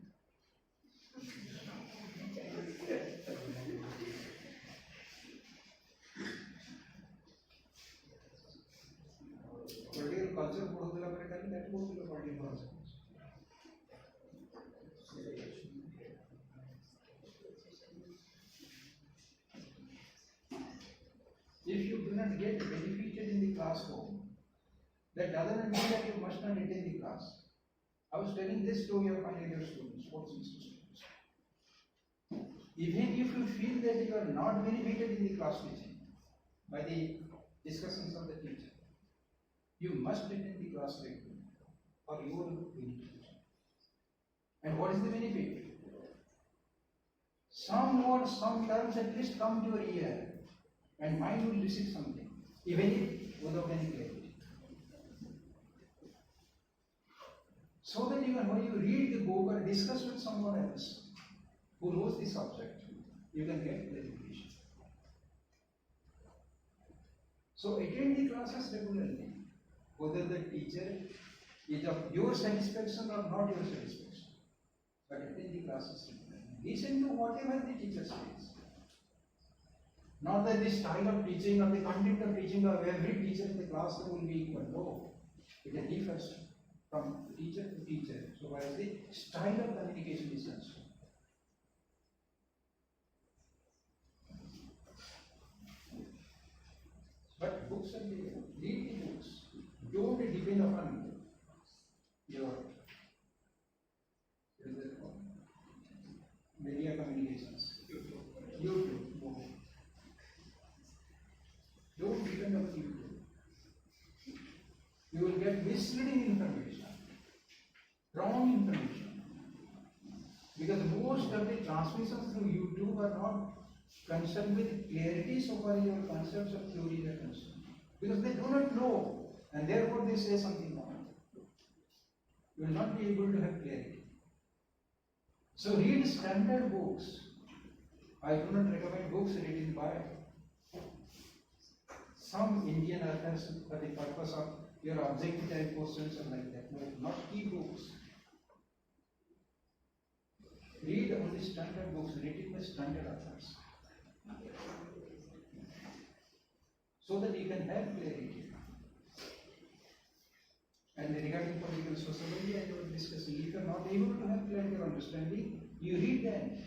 If you do not get benefited in the classroom, that doesn't mean that you must not attend the class. I was telling this to your final year students, fourth semester students. Even if you feel that you are not benefited in the class teaching by the discussions of the teacher, you must attend the class regularly or you will benefit. And what is the benefit? Some words, some terms at least come to your ear and mind will receive something, even if without any clarity. So that even when you read the book or discuss with someone else who knows the subject, you can get clarification. So attend the classes regularly, whether the teacher is of your satisfaction or not your satisfaction. But attend the classes regularly. Listen to whatever the teacher says. Not that the style of teaching or the content of teaching of every teacher in the classroom will be equal. No. It differs from teacher to teacher. So why is the style of communication is concerned? But books are there. Read the books. Don't depend upon your media communications. YouTube. Don't depend on YouTube. You will get misleading information, wrong information. Because most of the transmissions through YouTube are not concerned with clarity so far as your concepts of theory are concerned. Because they do not know, and therefore they say something wrong. You will not be able to have clarity. So read standard books. I do not recommend books written by some Indian authors for the purpose of your objective type questions and like that. No, not key books. Read only standard books written by standard authors, so that you can have clarity. And regarding political sociology, I was discussing, if you are not able to have clarity or understanding, you read them.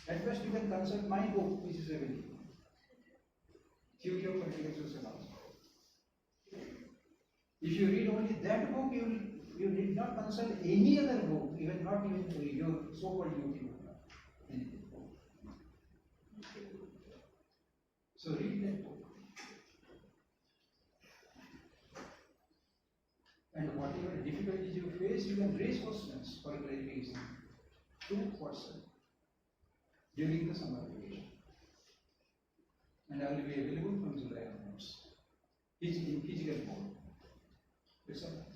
At best, you can consult my book, which is available. Theory of Political Sociology. If you read only that book, you did not consult any other book, even not even your so-called YouTube. So read that book. And whatever difficulties you face, you can raise questions for clarification to person during the summer vacation. And I will be available from July onwards. In physical form. It's all.